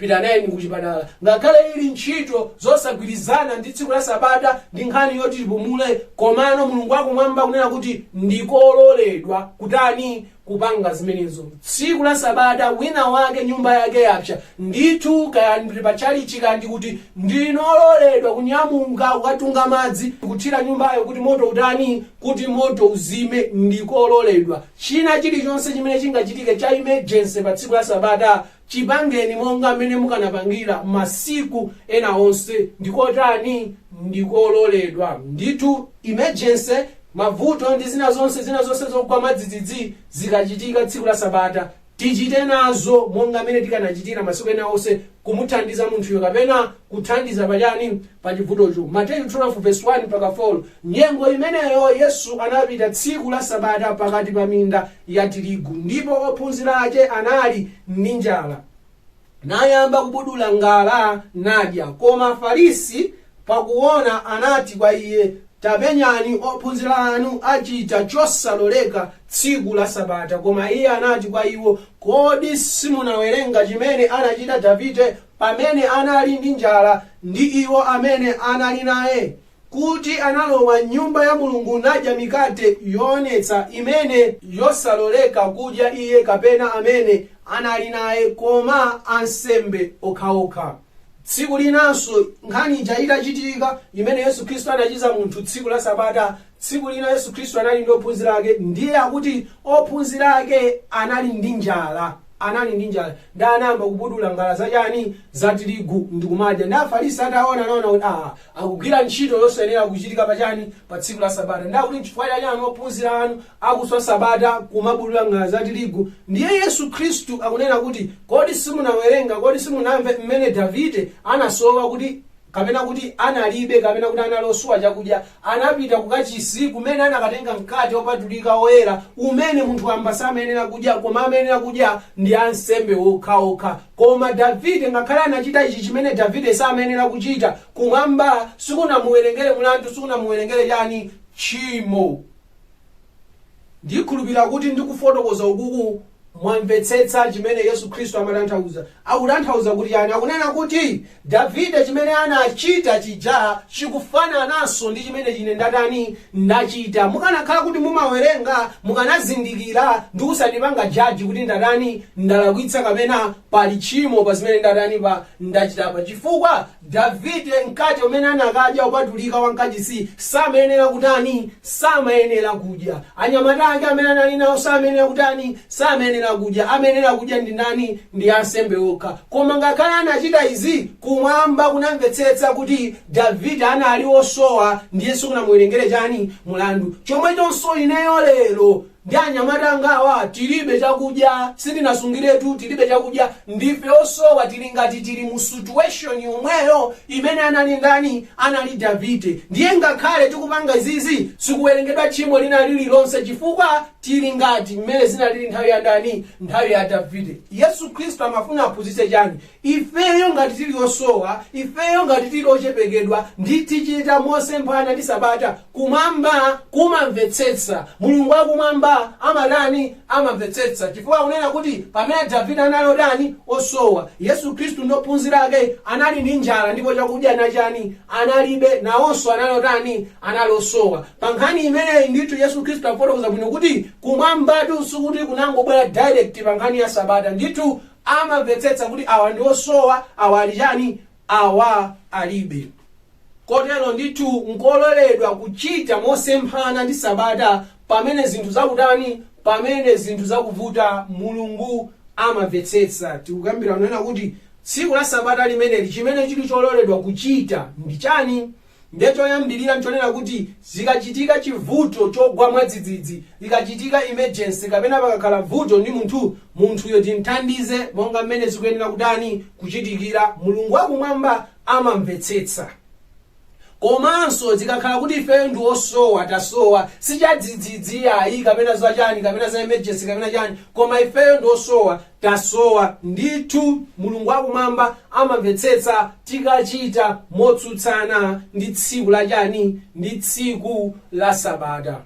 nayeni kuchipatala. Ngakhale ili ntchito zosagwirizana ndi tsiku la Sabata ndi nkhani yoti tipumule, komano Mulungu akumwamba kunena kuti ndikololedwa kutani? Kupanga zimenezo. Tsiku la Sabata wina wake nyumba yake yapsa, ndithu kaya ndi pachalichi kandi kuti ndinololedwa kunyamuka kukatunga madzi kuthira nyumbayo kuti moto utani? Kuti moto uzime, ndikololedwa. China chilichonse chimene chingachitike cha emergency pa tsiku la Sabata chipangeni monga mmene mukanapangira masiku ena onse. Ndikotani? Ndikololedwa. Ndithu emergency, mavuto ndi zina zonse zogwa madzidzidzi zikachitika tsiku la Sabata, tichite nazo monga mmene tikanachitira masiku ena onse, kumuthandiza munthuyo kapena kuthandiza pachani? Pa chivutocho. Mateyu 12:1-4. Nyengo imeneyo Yesu anapita tsiku la Sabata pakati pa minda ya tirigu, ndipo ophunzira ake anali ndi njala, nayamba kubudula ngala nadya. Koma Afarisi pakuona anati kwa iye, tapenyani ophunzira anu achita chosaloleka tsiku la Sabata. Koma iye anati kwa iwo, kodi simunawerenga chimene anachita Davide pamene anali ndi njala ndi iwo amene anali naye, kuti analowa nyumba ya Mulungu nadya mikate yoonetsa imene yosaloleka kudya iye kapena amene anali naye, koma ansembe okhaokha. Tsiku linanso nkhani ija itachitika imene Yesu Khristu anachiza munthu tsiku la Sabata. Tsiku lina Yesu Khristu anali ndi ophunzira ake, ndiye akuti ophunzira ake anali ndi njala. Ndi anayamba kubudula ngala zachani? Za tirigu ndikumadya. Ndi Afarisi ataona kuti akugwira ntchito yosayenera kuchitika pachani? Pa tsiku la Sabata. Ndi akuti chifukwa chani ophunzira anu akuswa Sabata kumabudula ngala za tirigu? Ndiye Yesu Khristu akunena kuti kodi simunawerenga, kodi simunamve mmene Davide anasowa kuti kapena kuti analibe kapena kuti analoswa chakudya, anapita kukachisi kumene anakatenga mkate opatulika oyera umene munthu amba samenera kudya, koma amenera kudya ndi ansembe okhaokha. Koma Davide ngakhale anachita ichi chimene Davide samenera kuchita, kumwamba sikunamuwerengere mulandu, sikunamuwerengere chani? Tchimo. Ndikhulupirira kuti ndikufotokoza ukuku mwamvetsetsa chimene Yesu Khristu amatanthauza. Akutanthauza kuti yani? Akunena kuti Davide chimene anachita chija chikufanananso ndi chimene chine ndatani? Ndachita. Mukanakhala kuti mumawerenga, mukanazindikira ndi kusandipanga jaji kuti ndatani? Ndalakwitsa kapena pali tchimo pa zimene ndatani? Ndachitapa. Chifukwa Davide mkate umene anakadya opatulika wankachisi samenera kutani? Samenera kudya. Anyamata ake amene anali nawo samenera kutani? Samenera kudya. Amenera kudya ndi ndani? Ndi ansembe okha. Koma ngakhale anachita izi, kumwamba kunamvetsetsa kuti Davide anali osowa, ndiye sikunamuwerengere chani? Mulandu. Chomwe chonso ineyo lero ndi anyamata angawa tilibe chakudya, sitinasungiretu tilibe chakudya, ndife osowa, tili ngati tili mu situation yomweyo imene anali ndani, anali Davide. Ndiye ngakhale tikupanga izizi sikuwerengedwa tchimo lina lililonse chifukwa tili ngati mmene zinalili nthawi ya ndani, nthawi ya Davide. Yesu Khristu amafuna aphunzitse chani? Ifeyo ngati tili osowa, ifeyo ngati tili ochepekedwa, ndi tichita mosemphana ndi Sabata, kumwamba kumamvetsetsa. Mulungu akumwamba amadani amamvetsetsa, chifukwa kunena kuti pamene Davide anali odani osowa, Yesu Khristu ndi ophunzira ake anali ndi njala ndipo chakudya nachani analibe, nawonso anali odani anali osowa. Pa nkhani imeneyi ndithu Yesu Khristu afotokoza bwino kuti kumwambatu sikuti kunangobwera direct pa nkhani ya Sabata, ndithu amamvetsetsa kuti awa ndi osowa, awa ali chani, awa alibe. Kotero ndithu nkololedwa kuchita mosemphana ndi Sabata pamene zinthu zakutani, pamene zinthu zakuvuta. Mulungu amamvetsetsa. Tikukambira kunena kuti tsiku la Sabata limeneli chimene chili chololedwa kuchita ndi chani? Ndiye choyambirira nchonena kuti zikachitika chivuto chogwa mwadzidzidzi, zikachitika emergency kapena pakakhala vuto ndi munthuyo timthandize monga mmene zikuyenera kutani kuchitikira. Mulungu wakumwamba amamvetsetsa. Komanso zikakhala kuti ifeyo ndi osowa, tasowa, sichadzidzidzi ayi kapena za chani kapena za emergency kapena chani, koma ifeyo ndi osowa, tasowa, ndithu Mulungu wakumwamba amamvetsetsa tikachita motsutsana ndi tsiku la chani, ndi tsiku la Sabata.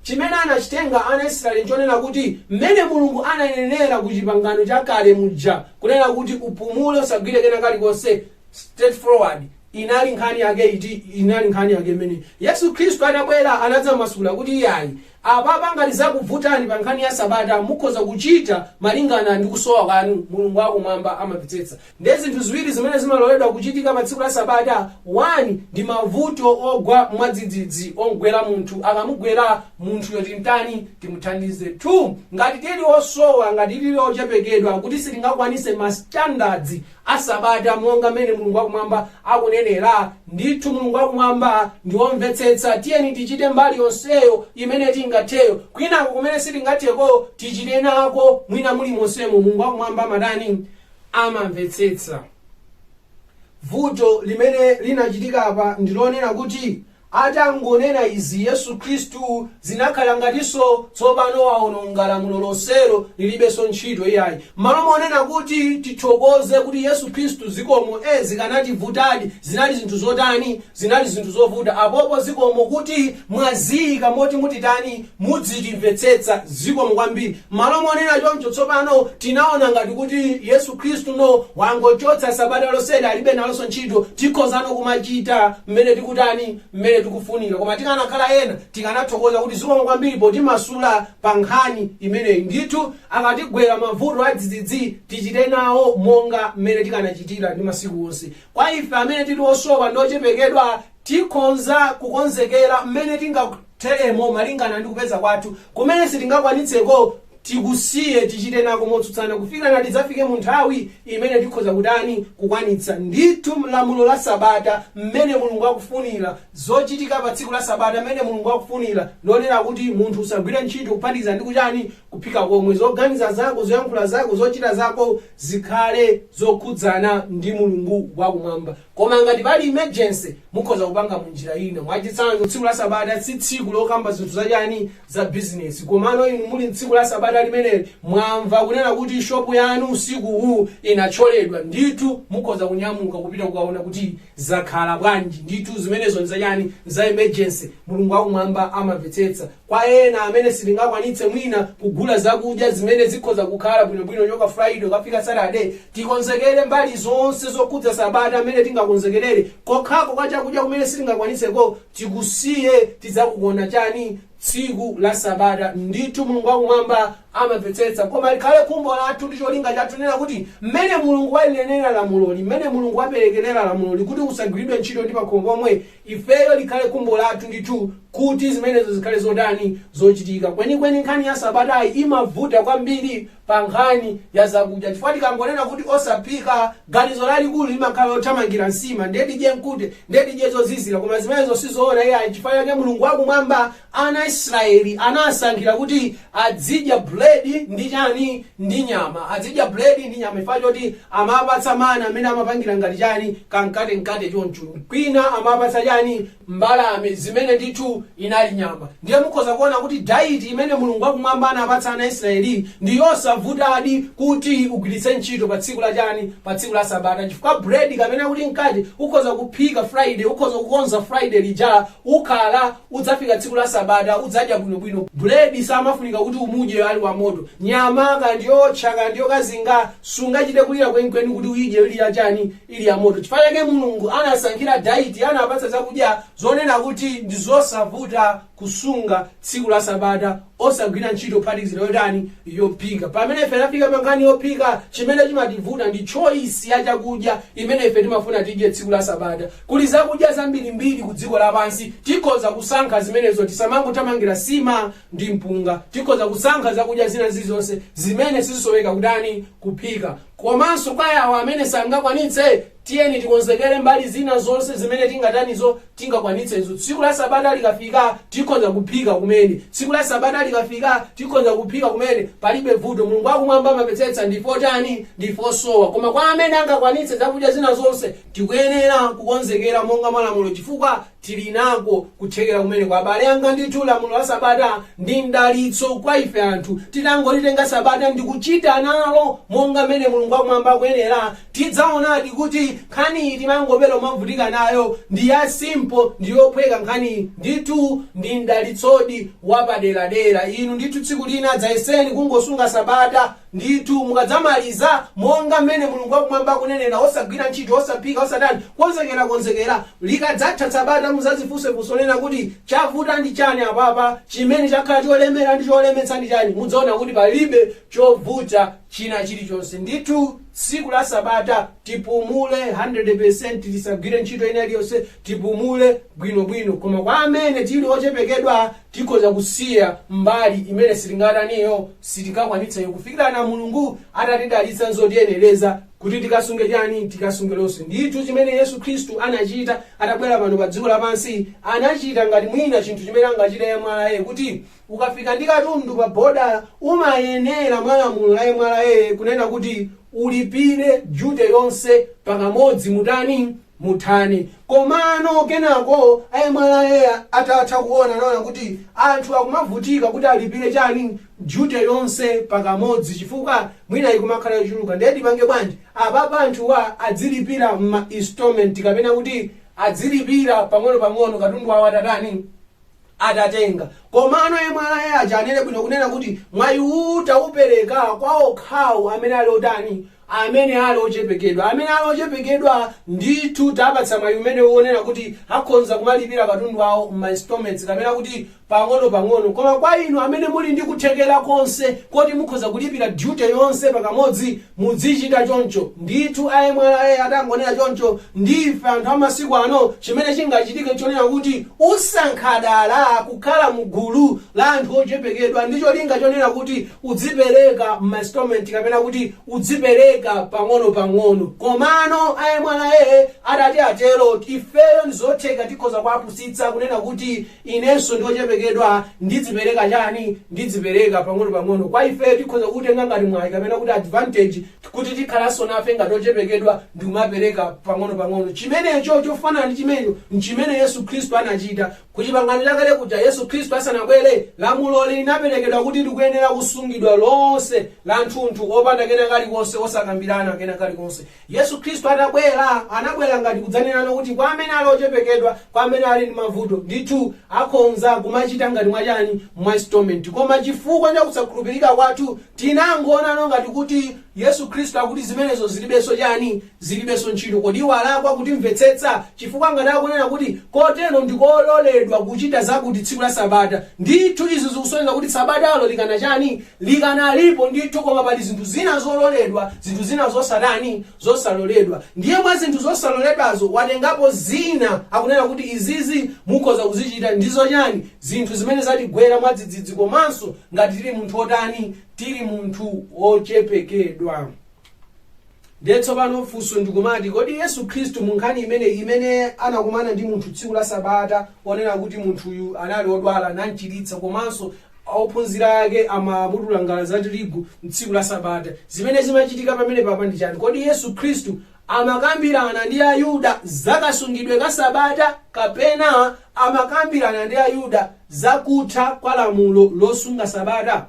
Chimene anachitenga ana Israeli nchonena kuti mmene Mulungu ananenera ku pangano chakale muja kunena kuti upumule usagwire kena kalikonse, straight forward, inali nkhani yake iti, inali nkhani yake imene Yesu Khristu anabwera anadzamasula kuti iyayi apapa ngati zakuvutani pa nkhani ya Sabata mukhoza kuchita malingana ndi kusowa kwanu. Mulungu wakumwamba amamvetsetsa. Ndi zinthu ziwiri zimene zimaloledwa kuchitika pa tsiku la Sabata. 1 ndi mavuto ogwa mwadzidzidzi ogwera munthu, akamugwera munthuyo timtani timuthandize. 2 ngati tili osowa, ngati tili ochepekedwa kuti sitingakwanise ma standards a Sabata monga mmene Mulungu wakumwamba akunenera, ndithu Mulungu wakumwamba ndi womvetsetsa. Tiyeni tichite mbali yonseyo imene tingatheyo, kwinako kumene sitingatheko tichite nako mwina muli monsemo. Mulungu wakumwamba madani amamvetsetsa. Vuto limene linachitika apa ndilonena kuti atangonena izi Yesu Khristu zinakhala ngatinso tsopano waononga lamulo lonselo lilibenso ntchito iyayi. Malo monena kuti tithokoze kuti Yesu Khristu zikomo zikanativutadi, zinali zinthu zotani, zinali zinthu zovuta, apopo zikomo kuti mwaziyika moti mutitani mudzitimvetsetsa, zikomo kwambiri. Malo monena choncho tsopano tinaona ngati kuti Yesu Khristu no wangochotsa Sabata lonselo alibe nalonso ntchito, tikhozano kumachita mmene tikutani, mmene tikufunika. Koma tikanakhala ena tikanathokoza kuti zikomo kwambiri poti masula pa nkhani imeneyi, ndithu akatigwera mavuto adzidzidzi tichite nawo monga mmene tikanachitira ndi masiku onse. Kwa ife amene tili osowa ndi ochepekedwa tikhonza kukonzekera mmene tingatheremo malingana ndi kupeza kwathu. Kumene sitingakwanitseko tikusiye tichite nako motsutsana kufika ngati zafike mu nthawi imene tikhoza kutani kukwanitsa. Ndithu lamulo la Sabata mmene Mulungu akufunira, zochitika pa tsiku la Sabata mmene Mulungu akufunira ndionera kuti munthu usagwire ntchito kuphatikiza ndi kuchani kuphika komwe. Zoganiza zako, zoyankhula zako, zochita zako zikhale zokhudzana ndi Mulungu wakumwamba. Koma ngati pali emergency mukhoza kupanga munjira ina. Mwachitsanzo tsiku la Sabata si tsiku lokamba zinthu zachani za business, komano inu muli tsiku la Sabata limeneli mwamva kunena kuti shopu yanu usiku huu inacholedwa, ndithu mukhoza kunyamuka kupita kukaona kuti zakhala bwanji. Ndithu zimenezo nzachani za emergency. Mulungu wakumwamba amamvetsetsa. Kwa ena amene sitingakwanitse mwina kugula zakudya zimene zikhoza kukhala bwinobwino nyoka Friday kafika Saturday, tikonzekere mbali zonse zokhudza Sabata amene tingakonzekerere. Kokhako kwa chakudya kumene sitingakwanitseko tikusiye, tidzakugona chani tsiku la Sabata. Ndithu Mulungu wakumwamba amamvetsetsa, koma likhale khumbo lathu ndi cholinga chathu nena kuti mmene Mulungu walinenera lamuloli, mmene Mulungu waperekerera lamuloli kuti usagwiridwe ntchito ndi pakhomo pomwe, ifeyo likhale khumbo lathu ndithu kuti zimenezo zikhale zodani zochitika. Kwenikweni nkhani ya sabatayi imavuta kwambiri pa nkhani ya zakudya, chifukwa tikangonena kuti osaphika ganizo lalikulu limakhala lothamangira nsima, ndetidye nkute, ndetidye zozizira, koma zimenezo sizoona iyayi. Chifukwa chake Mulungu wakumwamba ana Israeli anasankhira kuti azidya buledi ndi chani ndi nyama, azidya buledi ndi nyama, chifukwa choti amapatsa mana amene amapangira ngati chani kankate choncho, kwina amapatsa chani mbalame zimene ndithu inali nyama. Ndiye mukhoza kuona kuti diet imene Mulungu wakumwamba anapatsa ana Israeli ndi yosavutadi kuti ugwiritse ntchito pa tsiku la chani, pa tsiku la Sabata, chifukwa bread kapena kuti nkate ukhoza kuphika Friday, ukhoza kukonza Friday lija, ukhala udzafika tsiku la Sabata udzadya bwinobwino. Bread samafunika kuti umudye ali wa moto, nyama kandi yotcha kandi yokazinga sungachite kulira kwenikweni kuti uyidye ili ya chani, ili ya moto. Chifukwa chake Mulungu anasankhira diet, anapatsa zakudya zonena kuti ndi zosavuta kusunga tsiku la Sabata, osagwira ntchito phatikiziro yotani yophika. Pamene ife tafika pankhani yophika, chimene chimativuta ndi choice ya chakudya imene ife timafuna tidye tsiku la Sabata. Kuli zakudya zambirimbiri ku dziko lapansi, tikhoza kusankha zimenezo, tisamangothamangira sima ndi mpunga, tikhoza kusankha zakudya zina zilizonse zimene sizisoweka kudani kuphika. Komanso kwa yawo amene sangakwanitse, tiyeni tikonzekere mbali zina zonse zimene tingatanizo tingakwanitsezo. Tsiku la Sabata likafika tikhoza kuphika kumene, tsiku la Sabata likafika tikhoza kuphika kumene, palibe vuto. Mulungu wakumwamba amapetsetsa ndipo chani ndipo sowa. Koma kwa amene angakwanitse zakudya zina zonse, tikuyenera kukonzekera monga Malamulo, chifukwa tili nako kuthekera kumene. Kwa abale anga ndithu lamulo la Sabata ndi mdalitso kwa ife anthu. Tinangolitenga Sabata ndi kuchita nalo monga mmene Mulungu wakumwamba akuyenera, tidzaonadi kuti nkhani timangopero mavutika nayo ndi ya simple, ndi yophweka nkhani ndithu ndi mdalitsodi wapaderadera. Inu ndithu tsiku lina dzayeseni kungosunga Sabata ndithu mukadzamaliza monga mmene Mulungu wakumwamba akunenera, osagwira ntchito, osaphika, osadani, konzekera likadzatha Sabata muzazifunsefunso nena kuti chavuta ndi chani apapa, chimene chakhala cholemera ndi cholemetsa ndi chani. Mudzaona kuti palibe chovuta china chilichonse. Ndithu tsiku la Sabata tipumule 100%, tisagwire ntchito ina iliyonse, tipumule bwinobwino. Koma kwa amene tili ochepekedwa, tikhoza kusiya mbali imene sitingataniyo, sitingakwanitseyo kufikirana Mulungu atatidalitsa nzotiyenereza kuti tikasunge chani, tikasunge lonse. Ndithu chimene Yesu Akhristu anachita atabwera pano pa dziko lapansi, anachita ngati mwina chinthu chimene angachita yemwe alaye, kuti ukafika ndi katundu pa boda umayenera Malamulo la yemwe alaye kunena kuti ulipire jute yonse pakamodzi mutani muthane. Komano kenako ayemwalaye atatha kuona naona kuti anthu akumavutika kuti alipire chani jute yonse pakamodzi, chifukwa mwina ikumakhala yochuluka, ndeti pange bwanji apapa anthuwa adzilipira ma installment, kapena kuti adzilipira pang'ono katundu wawo atatani atatenga. Komano yemwalaye aja anene bwino kunena kuti mwayi upereka kwa okhawo amene ali otani, amene ali ochepekedwa. Amene ali ochepekedwa ndithu tapatsa mwayi umene uonera kuti akhonza kumalipira katundu wawo ma installments, kapena kuti pang'ono. Koma kwa inu amene muli ndi kuthekera konse kuti mukhoza kulipira duty yonse pakamodzi, muzichita choncho. Ndithu ayemwalaye atangonena choncho, ndife anthu amasiku ano chimene chingachitike chonena kuti usankhadala kukhala mugulu la anthu ochepekedwa, ndicho linga chonena kuti udzipereka ma installment, kapena kuti udzipereka pang'ono. Komano ayemwalaye atati atero, ifeyo ndizotheka tikhoza kuapusitsa kunena kuti inenso ndiochepekedwa ndidzipereka chani, ndidzipereka pang'ono. Kwa ife tikhoza kutenga ngati mwayi kapena kuti advantage kuti tikhalanso nafe ngati ochepekedwa ndi kumapereka pang'ono. Chimenecho chofanana ndi chimenecho nchimene Yesu Akhristu anachita. Kuti pangano lakale kuja Yesu Akhristu asanabwere, lamulo linaperekedwa kuti likuyenera kusungidwa lonse la anthu opanda kena kalikonse, osakambirana kena kalikonse. Yesu Akhristu atabwera, anabwera ngati kudzanena kuti kwa amene ali ochepekedwa, kwa amene ali ndi mavuto, ndithu akhonza kumachita ngati mwachani mwa installment. Koma chifukwa cha kusakhulupirika kwathu tinangoona ngati kuti Yesu Akhristu Akhristu akuti zimenezo zilibenso chani, zilibenso ntchito. Kodi iwo alakwa kuti mvetsetsa, chifukwa ngati akunena kuti kotero ndikololedwa kuchita zakuti tsiku la Sabata. Ndithu izi zikusonyeza kuti Sabatalo likana chani, likanalipo ndithu, koma pali zinthu zina zololedwa, zinthu zina zosatani, zosaloledwa. Ndiye mwa zinthu zosaloledwazo watengapo zina akunena kuti izizi mukhoza kuzichita, ndizo chani, zinthu zimene zatigwera mwadzidzidzi, komanso ngati tili munthu otani, tili munthu ochepekedwa. Ndetso pano funso ndikumati kodi Yesu Khristu munkhani imene anakumana ndi munthu tsiku la Sabata, onena kuti munthuyu anali odwala anamchiritsa, komanso ophunzira ake amamutula ngala za tirigu tsiku la Sabata, zimene zimachitika pamene papa ndi chani? Kodi Yesu Khristu amakambirana ndi Ayuda zakasungidwe ka Sabata, kapena amakambirana ndi Ayuda zakutha kwa lamulo losunga Sabata?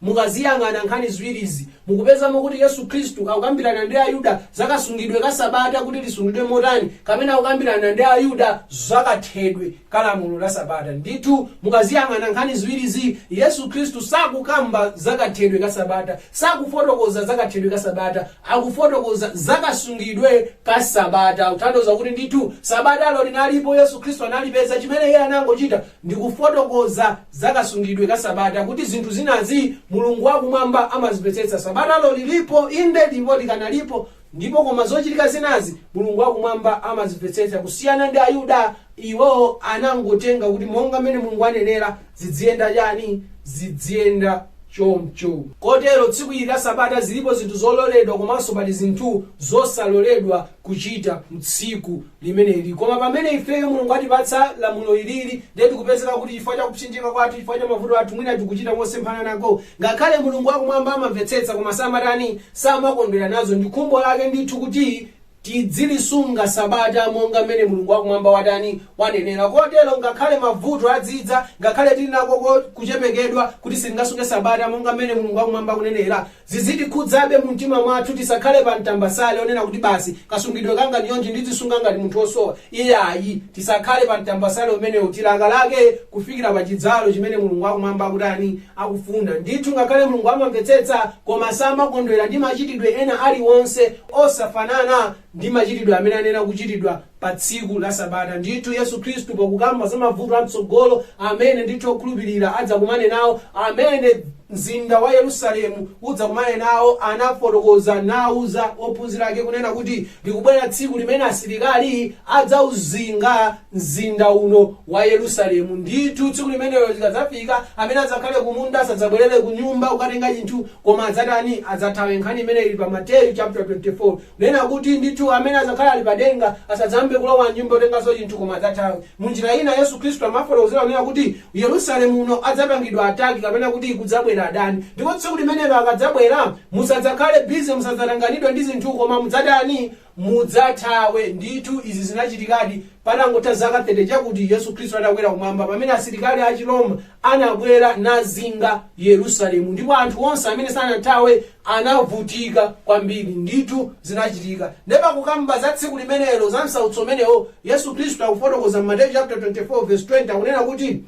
Mukaziyang'ana nkhani ziwirizi mukupezamo kuti Yesu Khristu akukambirana ndi Ayuda zakasungidwe ka Sabata kuti lisungidwe motani, kapena akukambirana ndi Ayuda zakathedwe ka lamulo la Sabata. Ndithu mukaziyang'ana nkhani ziwirizi, Yesu Khristu sakukamba zakathedwe ka Sabata, sakufotokoza zakathedwe ka Sabata, akufotokoza zakasungidwe ka Sabata. Kutanthauza kuti ndithu Sabatalo linalipo, Yesu Khristu analipeza, chimene iye anangochita ndikufotokoza zakasungidwe ka Sabata, kuti zinthu zinazi Mulungu wakumwamba amazipetsetsa. Sabatalo lilipo, inde ndipo likanalipo, ndipo koma zochitika zinazi Mulungu wakumwamba amazipetsetsa. Kusiyana ndi Ayuda, iwo anangotenga kuti monga mmene Mulungu anenera zidziyenda chani, zidziyenda chomcho. Kotero tsiku ili la Sabata zilipo zinthu zololedwa, komanso pali zinthu zosaloledwa kuchita mtsiku limeneli. Koma pamene ifeyo Mulungu atipatsa lamulo ilili, ndiye tikupezeka kuti chifukwa cha kupsinjika kwathu, chifukwa cha mavuto athu, mwina tikuchita mosemphana nako. Ngakhale Mulungu wakumwamba amamvetsetsa, koma samatani, samakondwera nazo. Ndi khumbo lake ndithu kuti tidzilisunga Sabata monga mmene Mulungu wakumwamba watani, wanenera. Kotero ngakhale mavuto adzidza, ngakhale tili nako kuchepekedwa kuti sitingasunge Sabata monga mmene Mulungu wakumwamba kunenera, zizitikhudzabe mu mtima mwathu, tisakhale pa mtambasale onena kuti basi kasungidwe kanga ndiyonje ndizisunga ngati munthu osowa. Iyayi, tisakhale pa mtambasale umenewo, tilakalake kufikira pa chidzalo chimene Mulungu wakumwamba akutani, akufuna. Ndithu ngakhale Mulungu amamvetsetsa, koma samakondwera ndi machitidwe ena aliwonse osafanana ndi machitidwe amene anena kuchitidwa pa tsiku la Sabata. Ndithu Yesu Khristu pakukamba za mavuto amtsogolo amene ndithu okhulupirira adzakumane nawo, amene mzinda wa Yerusalemu udzakumane nawo, anafotokoza nauza ophunzira ake kunena kuti likubwera tsiku limene asilikali adzauzinga mzinda uno wa Yerusalemu. Ndithu tsiku limenelo likadzafika, amene adzakhale kumunda sadzabwerere ku nyumba kukatenga chinthu, koma adzatani, adzathawe. Nkhani imene ili pa Mateyu chapter 24 nena kuti ndithu amene adzakhale ali padenga asadzambe kulowa nyumba kutenganso chinthu, koma adzathawe. Munjira ina Yesu Khristu amafotokozera kunena kuti Yerusalemu uno adzapangidwa ataki, kapena kuti kudzabwera adani. Ndipo tsiku limenelo akadzabwera, musadzakhale busy, musadzatanganidwe ndi zinthu, koma mudzatani, mudzathawe. Ndithu izi zinachitikadi patangotha zaka 30 chakuti Yesu Khristu adakwera kumwamba, pamene asilikali a Chiroma anabwera nazinga Yerusalemu, ndipo anthu onse amene sanathawe anavutika kwambiri. Ndithu zinachitika. Ndipo kukamba za tsiku limenelo, za msautso umenewo, Yesu Khristu akufotokoza Mateyu chapter 24 verse 20 akunena kuti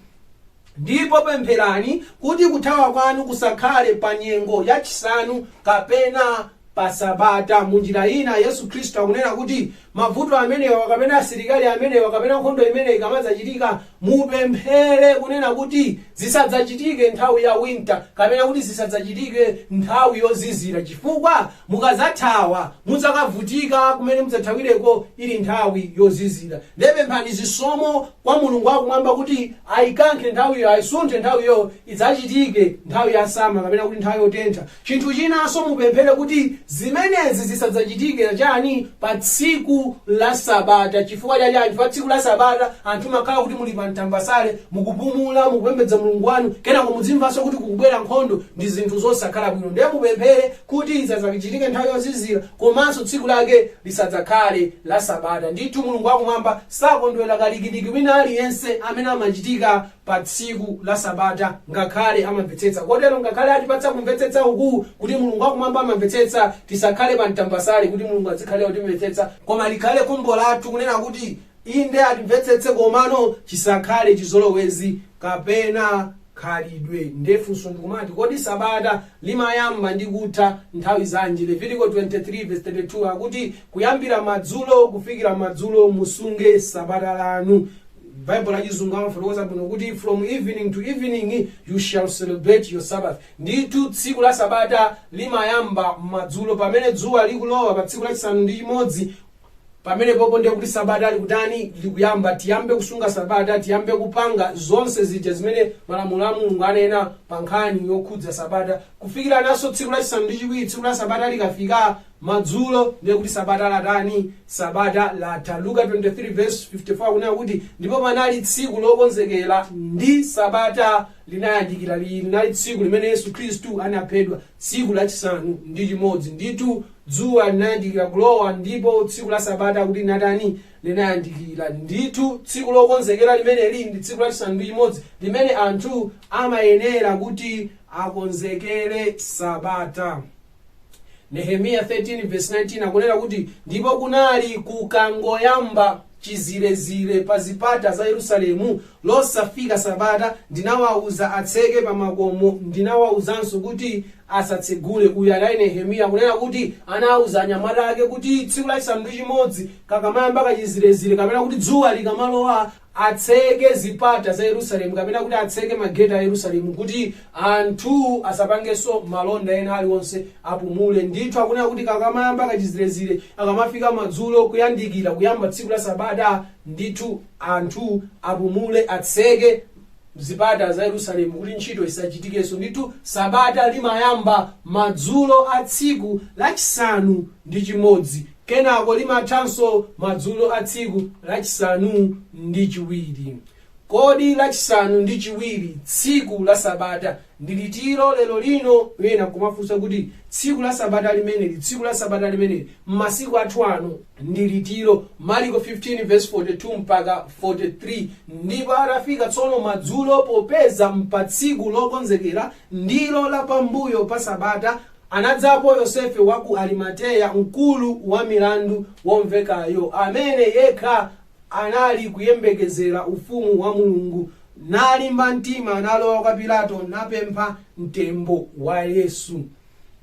ndipo pempherani kuti kuthawa kwanu kusakhale pa nyengo yachisanu kapena pa Sabata. Munjira ina Yesu Khristu akunena kuti mavuto amenewa, kapena asilikali amenewa, kapena nkhondo imene ikamadzachitika, mupemphere kunena kuti zisadzachitike nthawi ya winter, kapena kuti zisadzachitike nthawi yozizira, chifukwa mukadzathawa mudzakavutika kumene mudzathawireko ili nthawi yozizira. Pemphani zisomo kwa Mulungu wakumwamba kuti ayikankhe nthawiyo, ayisunthe nthawiyo, idzachitike nthawi ya sama, kapena kuti nthawi yotentha. Chinthu chinanso mupemphere kuti zimenezi zisadzachitike chani, pa tsiku la Sabata. Chifukwa chani? Pa tsiku la Sabata anthu makhala kuti muli pa mtambasale, mukupumula, mukupembedza Mulungu wanu, kenako mudzimvanso kuti kukubwera nkhondo, ndi zinthu zosakhala bwino. Ndiye mupemphere kuti isadzachitike nthawi yozizira, komanso tsiku lake lisadzakhale la Sabata. Ndithu Mulungu wakumwamba sakondwera kalikiliki wina aliyense amene amachitika pa tsiku la Sabata, ngakhale amamvetsetsa. Kotero ngakhale atipatsa kumvetsetsa uku kuti Mulungu wakumwamba amamvetsetsa, tisakhale pa mtambasale kuti Mulungu azikhale kutimvetsetsa, koma likhale khumbo lathu kunena kuti inde atimvetsetse, komano chisakhale chizolowezi kapena khalidwe. Ndefunso ndikumati kodi sabata limayamba ndi kutha nthawi zanji? Levitiko 23:32 akuti kuyambira madzulo kufikira madzulo musunge sabata lanu. Baibulo lachizungu amafotokoza bwino kuti from evening to evening you shall celebrate your Sabbath. Ndithu tsiku la sabata limayamba madzulo pamene dzuwa likulowa pa tsiku lachisanu ndi chimodzi. Pamene popo ndiye kuti sabata likutani likuyamba. Tiyambe kusunga sabata, tiyambe kupanga zonse zija zimene malamulo a Mulungu anena pa nkhani yokhudza sabata. Kufikira naso tsiku lachisanu ndi chiwiri, tsiku la sabata likafika madzulo ndiye kuti sabata latani, sabata latha. Luka 23:54 kunena kuti ndipo panali tsiku lokonzekera ndi sabata linayandikira. Linali tsiku limene Yesu Khristu anaphedwa, tsiku lachisanu ndi chimodzi. Ndithu dzuwa linayandikira kulowa, ndipo tsiku la sabata kuti natani linayandikira. Ndithu tsiku lokonzekera limene ndi tsiku lachisanu ndi chimodzi limene anthu amayenera kuti akonzekere sabata. Nehemiya 13:19 akunena kuti ndipo kunali kukangoyamba chizirezire pa zipata za Yerusalemu losafika sabata, ndinawauza atseke pa makomo, ndinawauzanso kuti asatsegule. Uyu anali Nehemiya kunena kuti anawuza anyamata ake kuti tsiku lachisanu ndi chimodzi kakamayamba kachizirezire kapena kuti dzuwa likamalowa atseke zipata za Yerusalemu kapena kuti atseke mageti a Yerusalemu kuti anthu asapangenso malonda ena aliwonse, apumule. Ndithu akunena kuti kakamayamba kachizirezire akamafika madzulo kuyandikira kuyamba tsiku la sabata, ndithu anthu apumule, atseke zipata za Yerusalemu kuti ntchito isachitikenso. Ndithu sabata limayamba madzulo a tsiku lachisanu ndi chimodzi, kenako limathanso madzulo a tsiku lachisanu ndi chiwiri. Kodi lachisanu ndi chiwiri tsiku la sabata ndi litiro lero lino? Wena kumafunsa kuti tsiku la sabata limeneli m'masiku athu ano ndi litiro. Marko 15:42 mpaka 43. ndipo atafika tsono madzulo popeza pa tsiku lokonzekera ndilo la pambuyo pa sabata, anadzapo Yosefe wa ku Arimateya, mkulu wa milandu womvekayo, amene yekha anali kuyembekezera ufumu wa Mulungu. Nalimba mtima, analowa kwa Pilato napempha mtembo wa Yesu.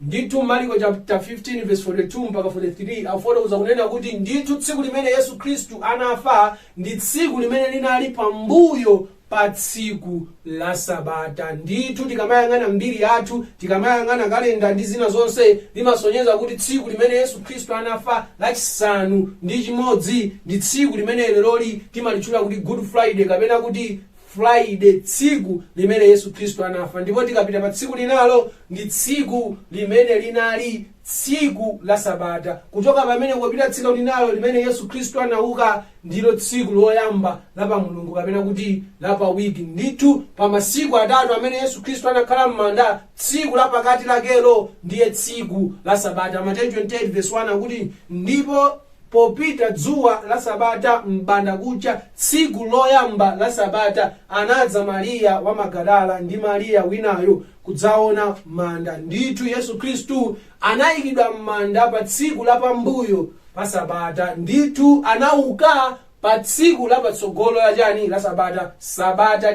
Ndithu Marko chapter 15:42 mpaka 43 afotokoza kunena kuti ndithu tsiku limene Yesu Khristu anafa ndi tsiku limene linali pambuyo pa tsiku la sabata. Ndithu tikamayang'ana mbiri yathu, tikamayang'ana kalenda ndi zina zonse, limasonyeza kuti tsiku limene Yesu Khristu anafa lachisanu ndi chimodzi ndi tsiku limene leloli timalitchula kuti Good Friday kapena kuti Friday, tsiku limene Yesu Khristu anafa. Ndipo tikapita pa tsiku linalo ndi tsiku limene linali tsiku la sabata. Kuchoka pamene kupita tsiku linalo limene Yesu Khristu anauka ndilo tsiku loyamba la pa Mulungu kapena kuti la pa wiki. Ndithu pa masiku atatu amene Yesu Khristu anakhala m'manda, tsiku la pakati lakelo ndiye tsiku la sabata. Mateyu 28:1 akuti ndipo popita dzuwa la sabata m'banda kucha tsiku loyamba la sabata, anadza Mariya wa Magadala ndi Mariya winayo kudzaona manda. Ndithu Yesu Khristu anayikidwa m'manda pa tsiku la pambuyo pa sabata. Ndithu anauka pa tsiku la patsogolo la chani la sabata. Sabata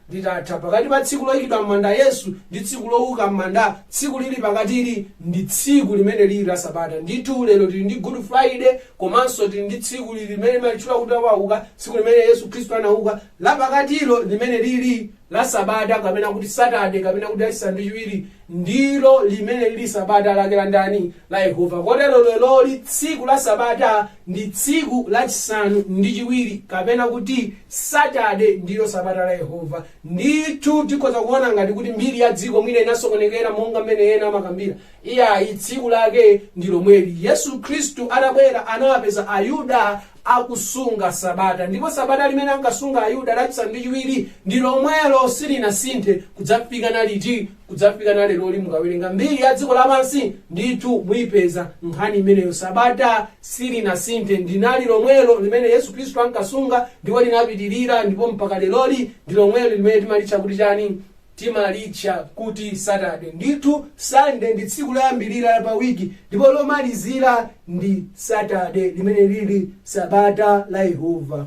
litatha. Pakati pa tsiku loyikidwa m'manda Yesu ndi tsiku lowuka m'manda, tsiku lili pakatili ndi tsiku limene lili la sabata. Ndithu lero tili ndi Good Friday, komanso tili ndi tsiku limene malitchula kuti wauka, tsiku limene Yesu Khristu anauka. La pakatilo limene lili la sabata kapena kuti Saturday kapena kuti lachisanu ndi chiwiri ndilo limene lili sabata lake la ndani la Yehova. Kotero leloli tsiku la sabata ndi tsiku lachisanu ndi chiwiri kapena kuti Saturday ndilo sabata la Yehova. Ndithu tikhoza kuona ngati kuti mbiri ya dziko mwina inasokonekera monga mmene ena amakambira. Iyayi tsiku lake ndilo mweli. Yesu Khristu atabwera anawapeza Ayuda akusunga sabata, ndipo sabata limene ankasunga Ayuda lachisanu ndi chiwiri ndilo mwelo silinasinthe kudzafika naliti, kudzafika nalero mukawerenga mbiri ya dziko lapansi ndithu muyipeza nkhani imeneyo. Sabata silinasinthe, ndinali lomwelo limene Yesu Khristu ankasunga ndipo linapitirira, ndipo mpaka leloli ndilo mwelo limene timalitcha kuti chani, timalitcha kuti Saturday. Ndithu Sunday ndi tsiku loyambirira pa wiki, ndipo lomalizira ndi Saturday limene lili sabata la Yehova.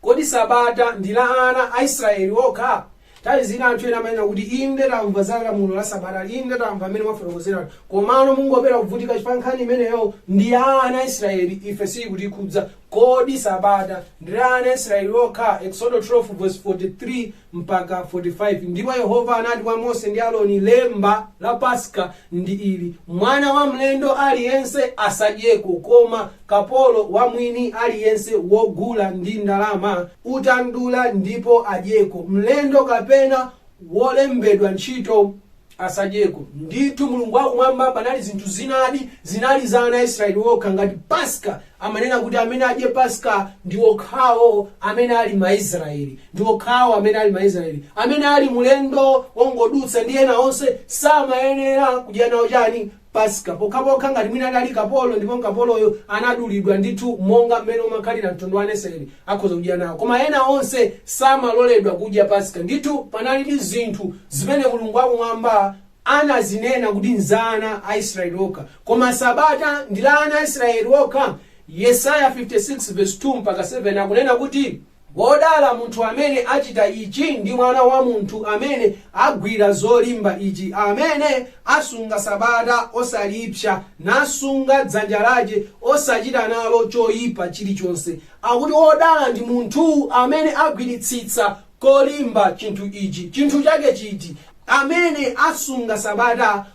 Kodi sabata ndi la ana a Israeli okha? tayi zina anthu ena amanena kuti inde tamva za lamulo la sabata, inde tamva amene mwafotokozera, komano mungopera kuvutika chifukwa nkhani imeneyo ndi ya ana Israeli, ife sikutikhudza. Kodi sabata ndi ana Israeli okha? Exodus 12:43 mpaka 45. Ndipo Yehova anati kwa Mose ndi Aaroni, lemba la Paska ndi ili: mwana wa mlendo aliyense asadyeko, koma kapolo wa mwini aliyense wogula ndi ndalama utandula ndipo adyeko. Mlendo kapena wolembedwa ntchito asadyeko. Ndithu Mulungu wakumwamba panali zinthu zinali za ana Israeli okha. Ngati Paska amanena kuti amene adye Paska ndi okhawo amene ali Maisraeli, ndi okhawo amene ali Maisraeli. Amene ali mulendo wongodutsa ndi ena onse samayenera kudya nawo chani? Paska. Pokhapokha ngati mwina ali kapolo ndipo kapoloyo anadulidwa ndithu monga mmene umakhalira mtundu wa Israeli akhoza kudya nawo, koma ena onse samaloledwa kudya Paska. Ndithu panali zinthu zimene Mulungu wakumwamba anazinena kuti nzana a Israeli okha, koma sabata ndi la ana Israeli okha. Yesaya 56:2 mpaka 7 akunena kuti wodala munthu amene achita ichi ndi mwana wa munthu amene agwira zolimba ichi, amene asunga sabata osalipsa, nasunga dzanja lake osachita nalo choyipa chilichonse. Akuti wodala ndi munthu amene agwiritsitsa kolimba chinthu ichi. Chinthu chake chiti? Amene asunga sabata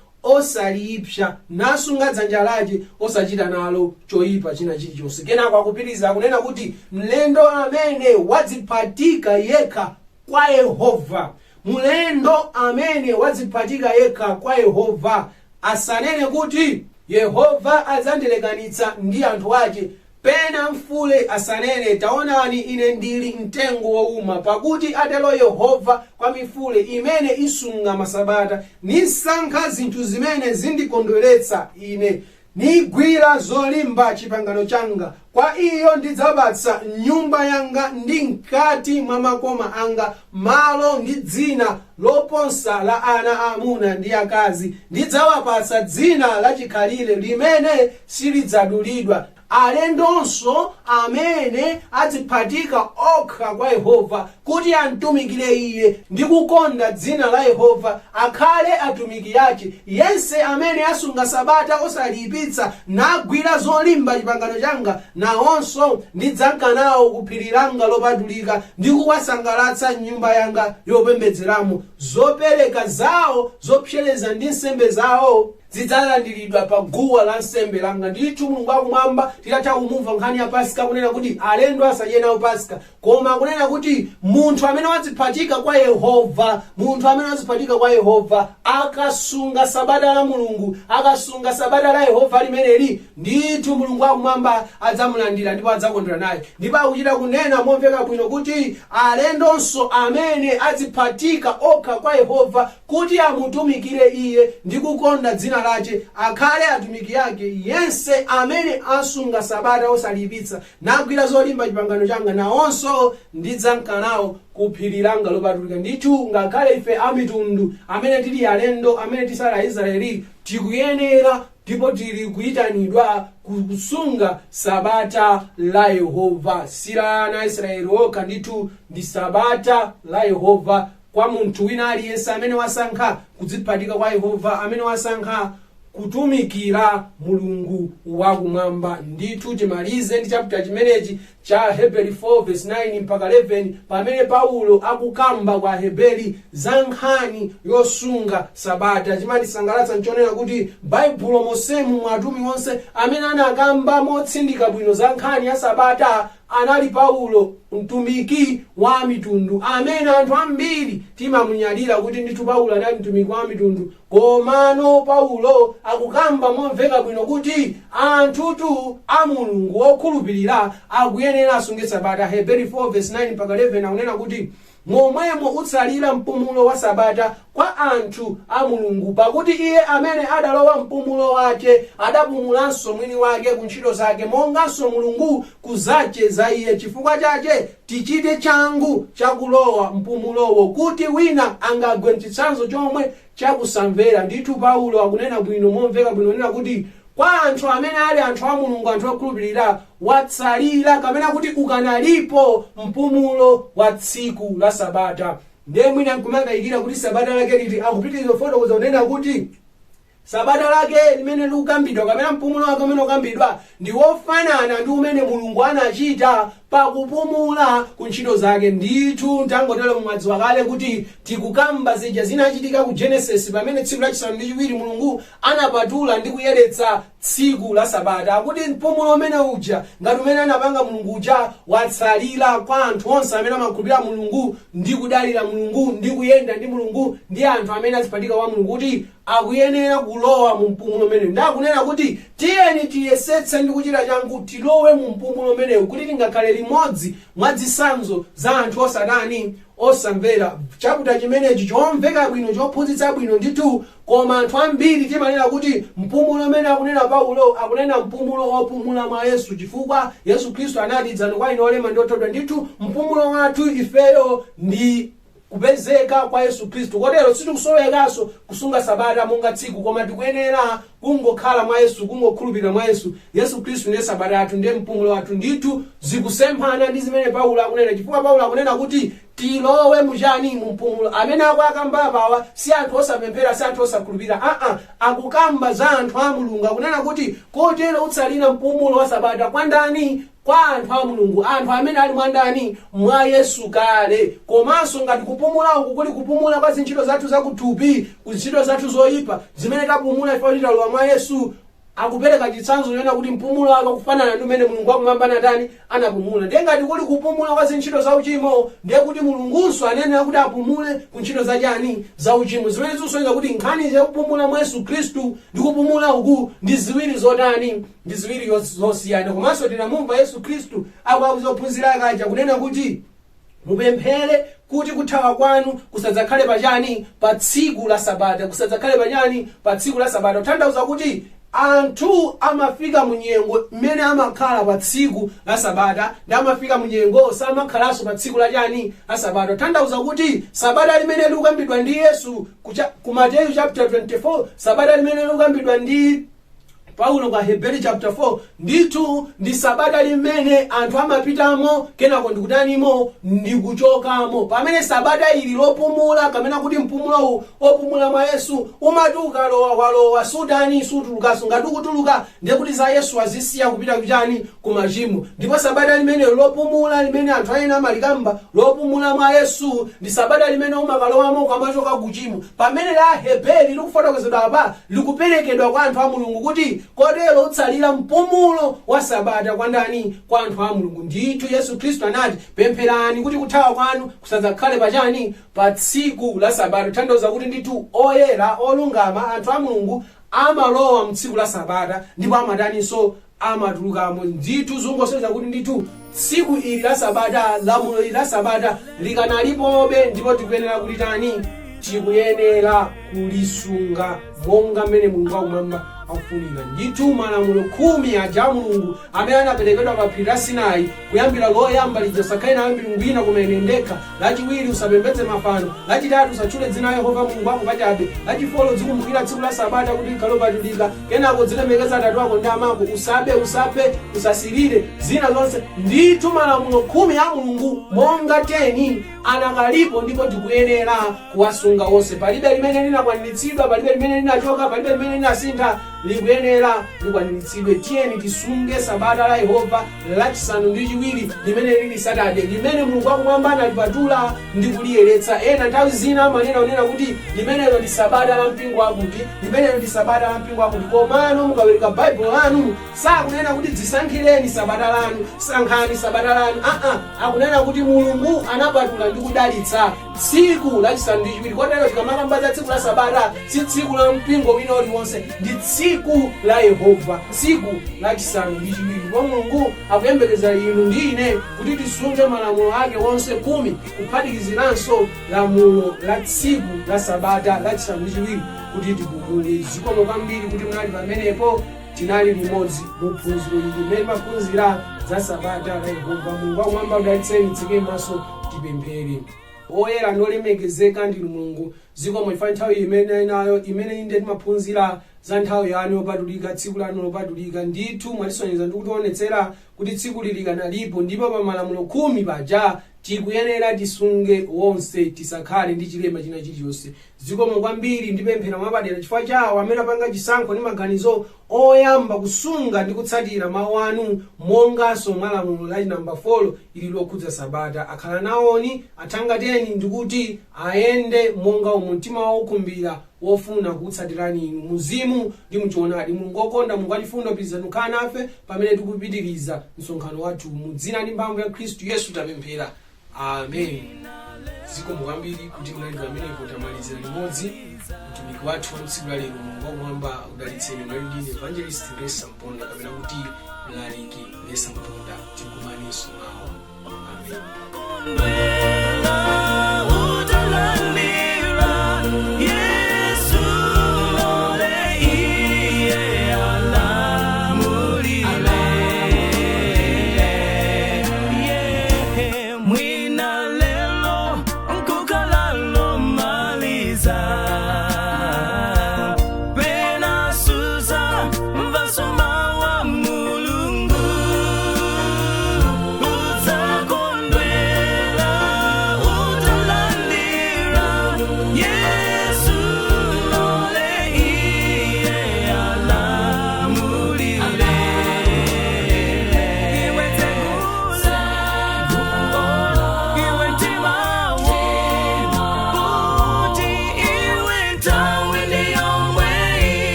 osalipsa, nasunga dzanja lake osachita nalo choyipa china chilichonse. Kenako akupitiriza akunena kuti mlendo amene wadziphatika yekha kwa Yehova, mlendo amene wadziphatika yekha kwa Yehova asanene kuti Yehova adzandilekanitsa ndi anthu ake. Pena mfule asanene taonani ine ndili mtengo wowuma, pakuti atelo Yehova kwa mifule imene isunga masabata, nisankha zinthu zimene zindikondweretsa ine, nigwira zolimba chipangano changa. Kwa iyo ndidzapatsa nyumba yanga ndi mkati mwa makoma anga malo ndi dzina loposa la ana amuna ndi akazi. Ndidzawapatsa dzina lachikhalire limene silidzadulidwa. Alendonso amene adziphatika okha kwa Yehova kuti antumikire iye ndi kukonda dzina la Yehova akhale atumiki ake. Yense amene asunga sabata osaliyipitsa nagwira zolimba chipangano changa, nawonso ndidzanka nawo ku phiri langa lopatulika ndi kuwasangalatsa nyumba yanga yopembedzeramo. Zopereka zawo zopsereza ndi nsembe zawo zidzalandiridwa pa guwa la nsembe langa. Ndithu Mulungu wakumwamba titatha kumumva nkhani ya Paska kunena kuti alendo asadye nawo Paska, koma kunena kuti munthu amene wadziphatika kwa Yehova, munthu amene wadziphatika kwa Yehova akasunga sabata la Mulungu, akasunga sabata la Yehova limeneli, ndithu Mulungu wakumwamba adzamulandira ndipo adzakondwera naye. Ndipo akuchita kunena momveka bwino kuti alendonso amene adziphatika okha kwa Yehova kuti amutumikire iye ndi kukonda dzina lake akhale atumiki ake. Yense amene asunga sabata osaliyipitsa nagwira zolimba chipangano changa, nawonso ndidzanka nawo ku phiri langa lopatulika. Ndithu ngakhale ife amitundu amene tili alendo, amene tisali Aisraeli, tikuyenera ndipo tili kuyitanidwa kusunga sabata la Yehova. Si la ana Israeli okha, ndithu ndi sabata la Yehova kwa munthu wina aliyense amene wasankha kudziphatika kwa Yehova, amene wasankha kutumikira Mulungu wakumwamba. Ndithu timalize ndi chapter chimenechi cha Hebrew 4:9 mpaka 11 pamene Paulo akukamba kwa Hebrew za nkhani yosunga sabata. Chimatisangalatsa nchonena kuti Baibulo mosemu mwatumi wonse amene anakamba motsindika bwino za nkhani ya sabata anali Paulo, mtumiki wa mitundu amene anthu ambiri timamunyadira kuti ndithu Paulo anali mtumiki wa mitundu. Komano Paulo akukamba momveka bwino kuti anthutu a Mulungu okhulupirira akuyenera asunge sabata. Hebrew 4:9 mpaka 11 akunena kuti momwemo utsalira mpumulo wa sabata kwa anthu a Mulungu, pakuti iye amene adalowa mpumulo wake adapumulanso mwini wake ku ntchito zake, monganso Mulungu ku zace za iye. Chifukwa chake tichite changu chakulowa mpumulowo, kuti wina angagwe mchitsanzo chomwe chakusamvera. Ndithu Paulo akunena bwino momveka bwino nena kuti kwa anthu amene ali anthu a Mulungu, anthu okhulupirira, watsalira kapena kuti ukanalipo mpumulo wa tsiku la sabata. ndiye mwina nkumakayikira kuti sabata lake liti akupitiriza kufotokoza kunena kuti sabata lake limene likukambidwa kapena mpumulo wake umene ukambidwa ndi wofanana ndi umene Mulungu anachita pakupumula ku ntchito zake. Ndithu tangotero mwadzi wakale kuti tikukamba zija zinachitika ku Genesis pamene tsiku lachisanu ndi chiwiri Mulungu anapatula ndi kuyeretsa tsiku la sabata, kuti mpumulo umene uja ngati umene anapanga Mulungu uja watsalira kwa anthu onse amene amakhulupirira Mulungu ndi kudalira Mulungu ndi kuyenda ndi Mulungu ndi anthu amene azipatika kwa Mulungu kuti akuyenera kulowa mu mpumulo umene. Ndakunena kuti tiyeni tiyesetse ndi kuchita changu tilowe mu mpumulo umene kuti tingakhale limodzi mwa zitsanzo za anthu osadani osamvera. Chaputa chimenechi chomveka bwino chophunzitsa bwino ndithu, koma anthu ambiri timanena kuti mpumulo umene akunena Baibulo akunena mpumulo opumula mwa Yesu, chifukwa Yesu Khristu anati dzanu kwa ine olema ndi othodwa. Ndithu mpumulo wathu ifeyo ndi kupezeka kwa Yesu Khristu. Kotero sitikusowekanso kusunga sabata monga tsiku, koma tikuyenera kungokhala mwa Yesu, kungokhulupirira mwa Yesu. Yesu Khristu ndiye sabata yathu, ndiye mpumulo wathu. Ndithu zikusemphana ndi zimene Baibulo akunena, chifukwa Baibulo akunena kuti tilowe mujani mu mpumulo. Amene akukamba pawa si anthu osapemphera, si anthu osakhulupirira, akukamba za anthu a Mulungu. Akunena kuti kotero utsalira mpumulo wa sabata kwa ndani? Kwa anthu a Mulungu, anthu amene ali mwa ndani? Mwa Yesu kale. Komanso ngati kupumula uku kuli kupumula kwa zintchito zathu zakuthupi, ku zintchito zathu zoyipa zimene tapumula ife titalowa mwa Yesu, akupereka chitsanzo chonena kuti mpumulo wake kufanana ndi umene Mulungu akumwamba natani anapumula. Ndiye ngati kuli kupumula kwa zintchito za uchimo, ndiye kuti Mulungunso anenera kuti apumule ku ntchito za chani? Za uchimo. Zimene zisonyeza kuti nkhani ya kupumula mwa Yesu Khristu ndi kupumula uku ndi ziwiri zotani? Ndi ziwiri zosiyana. Komanso tinamumva Yesu Khristu akuwauza ophunzira ake aja kunena kuti mupemphere kuti kuthawa kwanu kusadzakhale pachani? Pa tsiku la sabata. Kusadzakhale pachani? Pa tsiku la sabata. Kutanthauza kuti anthu amafika munyengo mmene amakhala pa tsiku la sabata, ndi amafika munyengo samakhalanso pa tsiku la chani? La sabata. Kutanthauza kuti sabata limene likukambidwa ndi Yesu ku Mateyu chapter 24, sabata limene likukambidwa ndi Paulo kwa Hebrew chapter 4, ndithu ndi sabata limene anthu amapitamo kenako ndikutanimo ndikuchokamo. Pamene sabata ili lopumula kamena kuti mpumulo opumula mwa Yesu umati ukalowa sudani sutulukaso, ngati ukutuluka ndiye kuti za Yesu azisiya kupita kuchani? Ku machimo. Ndipo sabata limene lopumula limene anthu ayena amalikamba lopumula mwa Yesu ndi sabata limene umakalowamo ukamachoka kuchimo. Pamene la Hebrew likufotokozedwa apa likuperekedwa kwa anthu a Mulungu kuti kotero utsalira mpumulo wa sabata kwa ndani? Kwa anthu a Mulungu. Ndithu Yesu Khristu anati pempherani kuti kuthawa kwanu kusadzakhale pachani? Pa tsiku la sabata. Tanthauza kuti ndithu oyera olungama anthu a Mulungu amalowa mtsiku la sabata ndipo amataninso amatulukamo. Ndithu zungosonyeza kuti ndithu tsiku ili la sabata, lamulo ili la sabata likanalipobe, ndipo tikuyenera kulitani? Tikuyenera kulisunga monga mmene Mulungu akumwamba akufunira. Ndithu malamulo khumi aja Mulungu amene anaperekedwa pa phiri la Sinai, kuyambira loyamba lija usakhale nayo milungu ina koma ine ndekha, lachiwiri usapembedze mafano, lachitatu usatchule dzina la Yehova Mulungu wako pachabe, lachifolo zikumbukira tsiku la sabata kuti likhale lopatulika, kenako zilemekeza atate wako ndi amako, usaphe, usasirire, zina zonse. Ndithu malamulo khumi a Mulungu monga 10 anachitira, ndipo tikuyenera kuwasunga onse. Palibe limene linakwaniritsidwa, palibe limene linachoka, palibe limene linasintha, likuyenera likwaniritsidwe. Tiyeni tisunge sabata la Yehova lachisanu ndi chiwiri limene lili Saturday, limene Mulungu akumwamba analipatula ndi kuliyeretsa. Ena nthawi zina manena kuti limenelo ndi sabata la mpingo wakuti, limenelo ndi sabata la mpingo wakuti. Komano mukawerenga Baibulo lanu sakunena kuti dzisankhireni sabata lanu, sankhani sabata lanu. Akunena kuti Mulungu anapatula ndi kudalitsa tsiku lachisanu ndi chiwiri. Kotero tikamakamba za tsiku la sabata si tsiku la mpingo wina uliwonse, ndi tsiku la Yehova, tsiku lachisanu ndi chiwiri. Ndipo Mulungu akuyembekeza inu ndi ine kuti tisunge malamulo ake wonse 10, kuphatikiziranso lamulo la tsiku la sabata lachisanu ndi chiwiri kuti tipumule. Zikomo kwambiri kuti munali pamenepo. Tinali limodzi mu phunziro ili limene maphunzira za sabata la Yehova. Mulungu akumwamba udalitseni. Tseke maso tipemphere. Oyera ndolemekezeka ndinu Mulungu, zikomo ifa nthawi imene inde timaphunzira za nthawi yanu yopatulika, tsiku lanu lopatulika. Ndithu mwatisonyeza ndi kutionetsera kuti tsiku lili kanalipo, ndipo pa malamulo khumi paja tikuyenera tisunge wonse tisakhale ndi chilema china chilichonse. Zikomo kwambiri ndipemphera mwapadera chifukwa chawo amene apanga chisankho ndi maganizo oyamba kusunga ndi kutsatira mawu anu monganso mwa lamulo la namba 4 ili lokhudza sabata. Akhala nawoni, athangateni ndikuti ayende monga mtima wawo okhumbira wofuna kutsatirani inu muzimu ndi muchoonadi. Mulungu okonda, Mulungu achifundo, pitirizani kukhala nafe pamene tikupitiriza msonkhano wathu mu dzina ndi mphamvu ya Akhristu Yesu tapemphera, amen. Zikomo kwambiri kuti munali pamenepo tamalizira limodzi mtumiki wathu wa tsiku la lero. Mulungu wakumwamba udalitseni. Mnali ndine evangelist Lesa Mponda kapena kuti mlaliki Lesa Mponda. Tikumaninso mawu, amen.